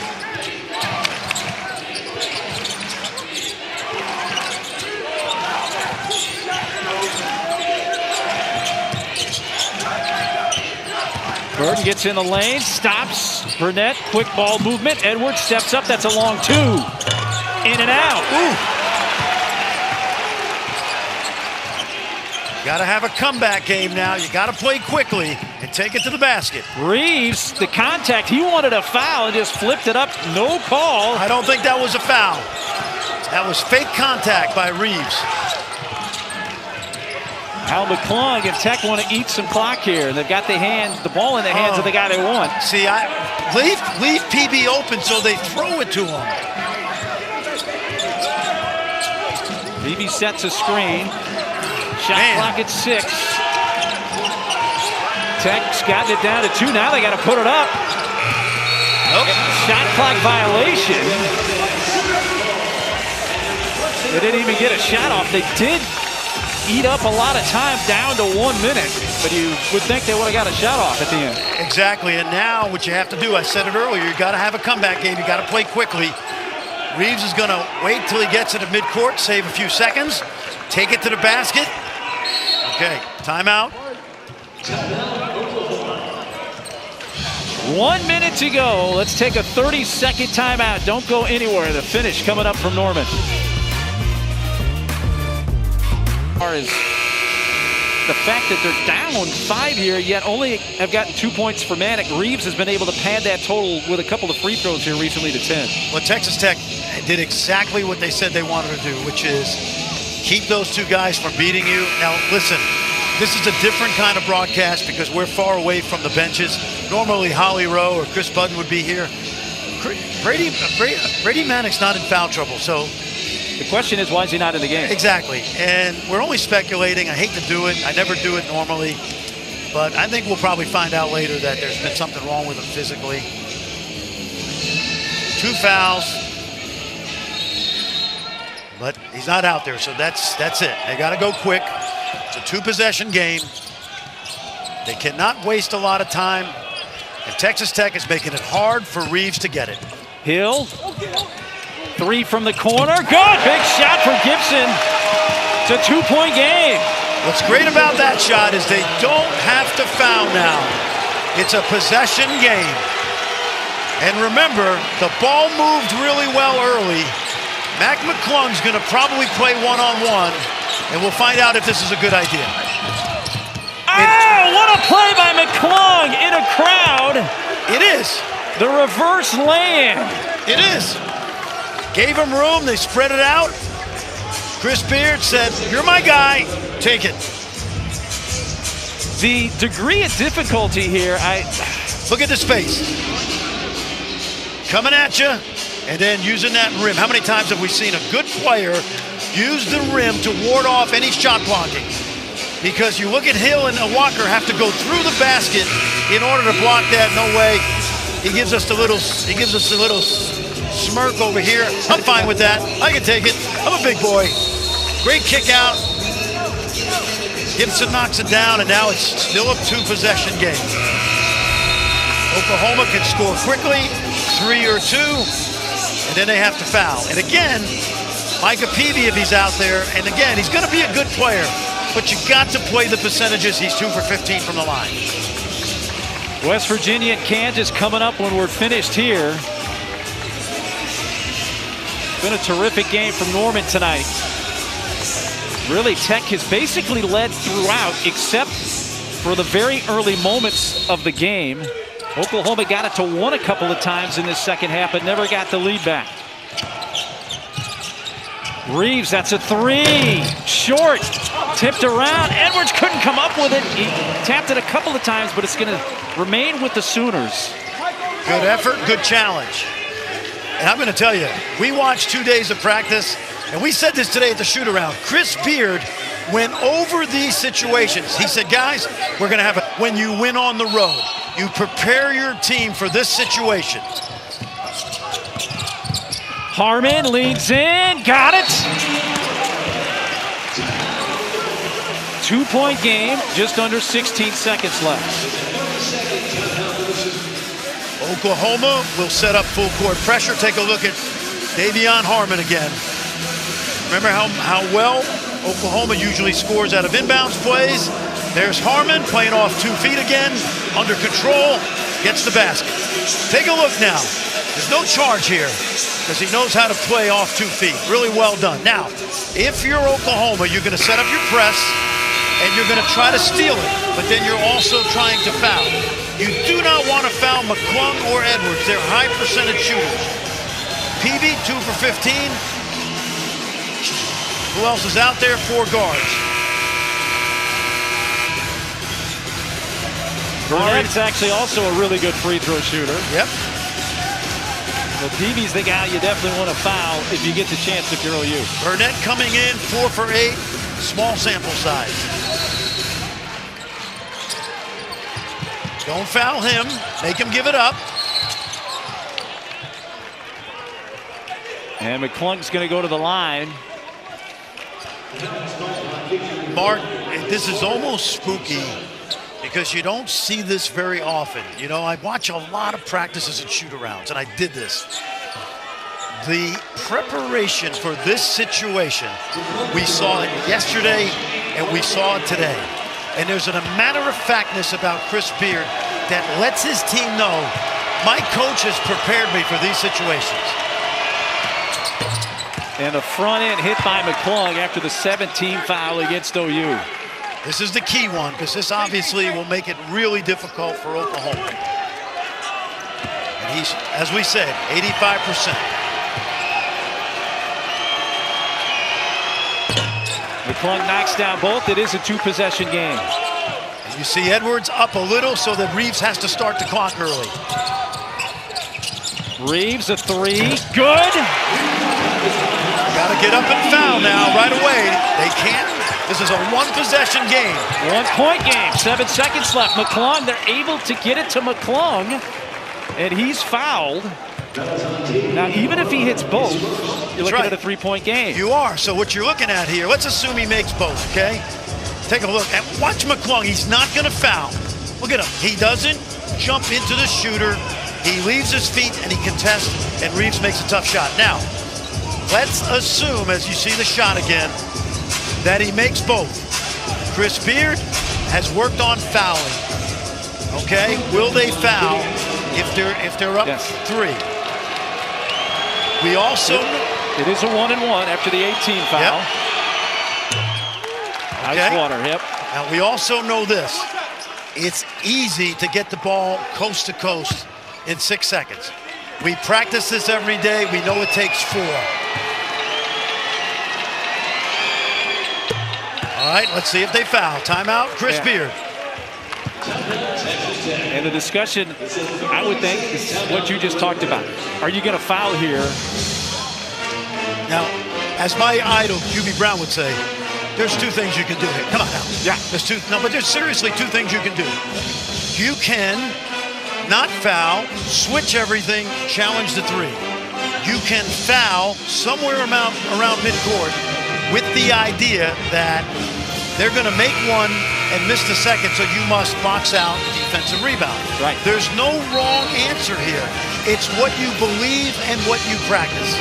Burton gets in the lane, stops. Burnett, quick ball movement. Edwards steps up. That's a long 2. In and out. Ooh. Got to have a comeback game now. You got to play quickly and take it to the basket. Reeves, the contact, he wanted a foul and just flipped it up. No call. I don't think that was a foul. That was fake contact by Reeves. Al McClung and Tech want to eat some clock here. They've got the ball in the hands of the guy they want. See, leave PB open so they throw it to him. PB sets a screen. Shot clock at 6. Tech's gotten it down to 2. Now they got to put it up. Nope. Shot clock violation. They didn't even get a shot off. They did eat up a lot of time down to 1 minute, but you would think they would have got a shot off at the end. Exactly, and now what you have to do, I said it earlier, you got to have a comeback game. You got to play quickly. Reeves is going to wait till he gets it at midcourt, save a few seconds, take it to the basket. Okay, timeout. 1 minute to go. Let's take a 30-second timeout. Don't go anywhere. The finish coming up from Norman. Is the fact that they're down 5 here, yet only have gotten 2 points for Manic. Reeves has been able to pad that total with a couple of free throws here recently to 10. Well, Texas Tech did exactly what they said they wanted to do, which is keep those 2 guys from beating you. Now, listen, this is a different kind of broadcast because we're far away from the benches. Normally, Holly Rowe or Chris Budden would be here. Brady Manic's not in foul trouble, so the question is, why is he not in the game? Exactly, and we're only speculating. I hate to do it. I never do it normally, but I think we'll probably find out later that there's been something wrong with him physically. 2 fouls, but he's not out there, so that's it. They got to go quick. It's a 2-possession game. They cannot waste a lot of time, and Texas Tech is making it hard for Reeves to get it. Hill. 3 from the corner. Good. Big shot for Gibson. It's a 2-point game. What's great about that shot is they don't have to foul now. It's a possession game. And remember, the ball moved really well early. Mac McClung's going to probably play one-on-one, and we'll find out if this is a good idea. Oh, what a play by McClung in a crowd. It is. The reverse lay-in. It is. Gave him room, they spread it out. Chris Beard said, you're my guy, take it. The degree of difficulty here, look at the space. Coming at you, and then using that rim. How many times have we seen a good player use the rim to ward off any shot blocking? Because you look at Hill and Walker have to go through the basket in order to block that. No way. He gives us a little smirk over here. I'm fine with that. I can take it. I'm a big boy. Great kick out. Gibson knocks it down, and now it's still a 2-possession game. Oklahoma can score quickly, 3 or 2, and then they have to foul. And again, Micah Peavy, if he's out there, and again, he's going to be a good player, but you got to play the percentages. He's 2 for 15 from the line. West Virginia and Kansas coming up when we're finished here. Been a terrific game from Norman tonight. Really, Tech has basically led throughout, except for the very early moments of the game. Oklahoma got it to 1 a couple of times in this second half, but never got the lead back. Reeves, that's a 3. Short. Tipped around. Edwards couldn't come up with it. He tapped it a couple of times, but it's going to remain with the Sooners. Good effort, good challenge. And I'm going to tell you, we watched 2 days of practice, and we said this today at the shoot-around. Chris Beard went over these situations. He said, guys, we're going to have when you win on the road, you prepare your team for this situation. Harmon leans in, got it. 2-point game, just under 16 seconds left. Oklahoma will set up full court pressure. Take a look at Davion Harmon again. Remember how well Oklahoma usually scores out of inbounds plays? There's Harmon playing off 2 feet again, under control, gets the basket. Take a look now. There's no charge here because he knows how to play off 2 feet. Really well done. Now, if you're Oklahoma, you're going to set up your press and you're going to try to steal it, but then you're also trying to foul. You do not want to foul McClung or Edwards. They're high percentage shooters. Peavy, 2 for 15. Who else is out there? 4 guards. Burnett's actually also a really good free throw shooter. Yep. Well, Peavy's the guy you definitely want to foul if you get the chance if you're OU. Burnett coming in, 4 for 8. Small sample size. Don't foul him. Make him give it up. And McClung's going to go to the line. Mark, this is almost spooky because you don't see this very often. You know, I watch a lot of practices and shoot-arounds, and I did this. The preparation for this situation, we saw it yesterday and we saw it today. And there's a matter-of-factness about Chris Beard that lets his team know, my coach has prepared me for these situations. And a front end hit by McClung after the 17 foul against OU. This is the key one because this obviously will make it really difficult for Oklahoma. And he's, as we said, 85%. McClung knocks down both. It is a 2-possession game. And you see Edwards up a little so that Reeves has to start the clock early. Reeves, a 3. Good. Got to get up and foul now right away. They can't. This is a 1-possession game. 1-point game. 7 seconds left. McClung, they're able to get it to McClung, and he's fouled. Now, even if he hits both, you're looking at a 3-point game. You are. So what you're looking at here, let's assume he makes both, okay? Take a look. And watch McClung. He's not going to foul. Look at him. He doesn't jump into the shooter. He leaves his feet and he contests, and Reeves makes a tough shot. Now, let's assume, as you see the shot again, that he makes both. Chris Beard has worked on fouling. Okay? Will they foul if they're up 3? We also it is a 1-and-1 after the 18 foul. Yep. Nice Okay. water, yep. Now we also know this. It's easy to get the ball coast to coast in 6 seconds. We practice this every day. We know it takes 4. All right, let's see if they foul. Timeout, Chris Beard. And the discussion, I would think, is what you just talked about. Are you going to foul here? Now, as my idol, QB Brown would say, there's 2 things you can do here. Come on now. Yeah. But there's seriously 2 things you can do. You can not foul, switch everything, challenge the 3. You can foul somewhere around midcourt with the idea that they're going to make one and miss the second, so you must box out defensive rebound. Right. There's no wrong answer here. It's what you believe and what you practice.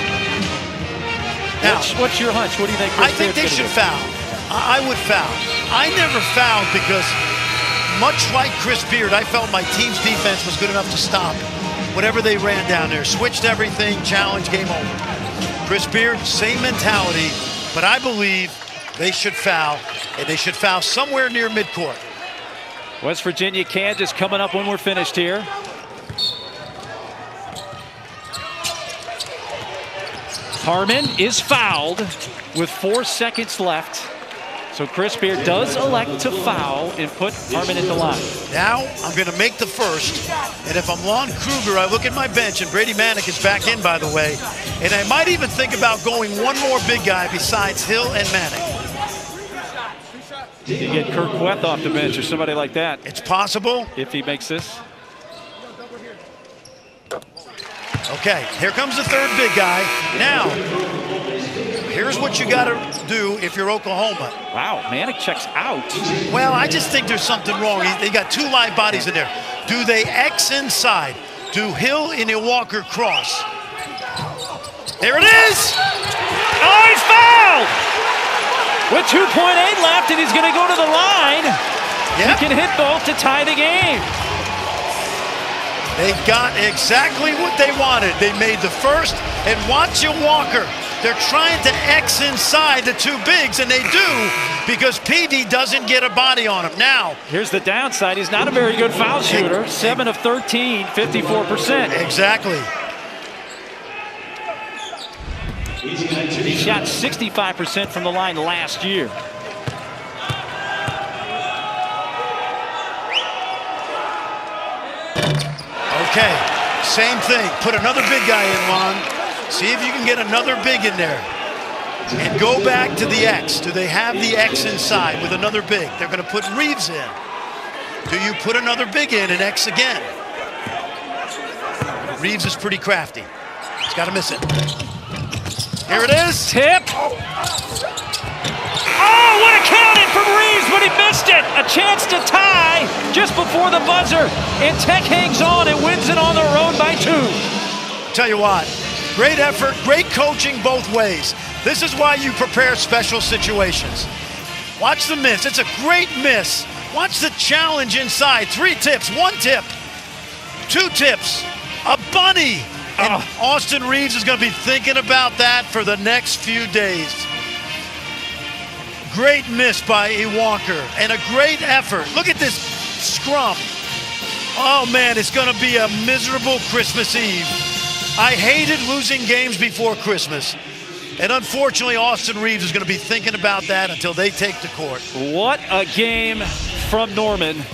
Now, what's your hunch? What do you think? I think they should foul. I would foul. I never fouled because, much like Chris Beard, I felt my team's defense was good enough to stop whatever they ran down there. Switched everything, challenge, game over. Chris Beard, same mentality, but I believe they should foul, and they should foul somewhere near midcourt. West Virginia, Kansas coming up when we're finished here. Harmon is fouled with 4 seconds left. So Chris Beard does elect to foul and put Harmon at the line. Now I'm going to make the first, and if I'm Lon Kruger, I look at my bench, and Brady Manek is back in, by the way, and I might even think about going one more big guy besides Hill and Manek. You get Kirk Queth off the bench or somebody like that. It's possible. If he makes this. Okay, here comes the third big guy. Now, here's what you got to do if you're Oklahoma. Wow, Manek checks out. Well, I just think there's something wrong. They got 2 live bodies in there. Do they X inside? Do Hill and Walker cross? There it is! Oh, he's fouled! With 2.8 left, and he's going to go to the line. Yep. He can hit both to tie the game. They got exactly what they wanted. They made the first, and watch Walker. They're trying to X inside the 2 bigs, and they do because Peavy doesn't get a body on him. Now, here's the downside. He's not a very good foul shooter. 7 of 13, 54%. Exactly. He shot 65% from the line last year. Okay, same thing. Put another big guy in, Lon. See if you can get another big in there. And go back to the X. Do they have the X inside with another big? They're going to put Reeves in. Do you put another big in and X again? Reeves is pretty crafty. He's got to miss it. Here it is. Tip. Oh, what a count in from Reeves, but he missed it. A chance to tie just before the buzzer. And Tech hangs on and wins it on the road by 2. Tell you what, great effort, great coaching both ways. This is why you prepare special situations. Watch the miss. It's a great miss. Watch the challenge inside. 3 tips, 1 tip, 2 tips, a bunny. And Austin Reeves is going to be thinking about that for the next few days. Great miss by Walker and a great effort. Look at this scrum. Oh, man, it's going to be a miserable Christmas Eve. I hated losing games before Christmas. And unfortunately, Austin Reeves is going to be thinking about that until they take the court. What a game from Norman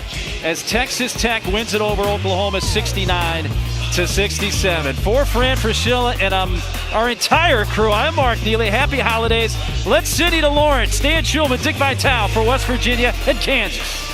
as Texas Tech wins it over Oklahoma 69-67. For Fran Fraschilla and our entire crew, I'm Mark Neely. Happy holidays. Let's City to Lawrence. Stan Schulman, Dick Vitale for West Virginia and Kansas.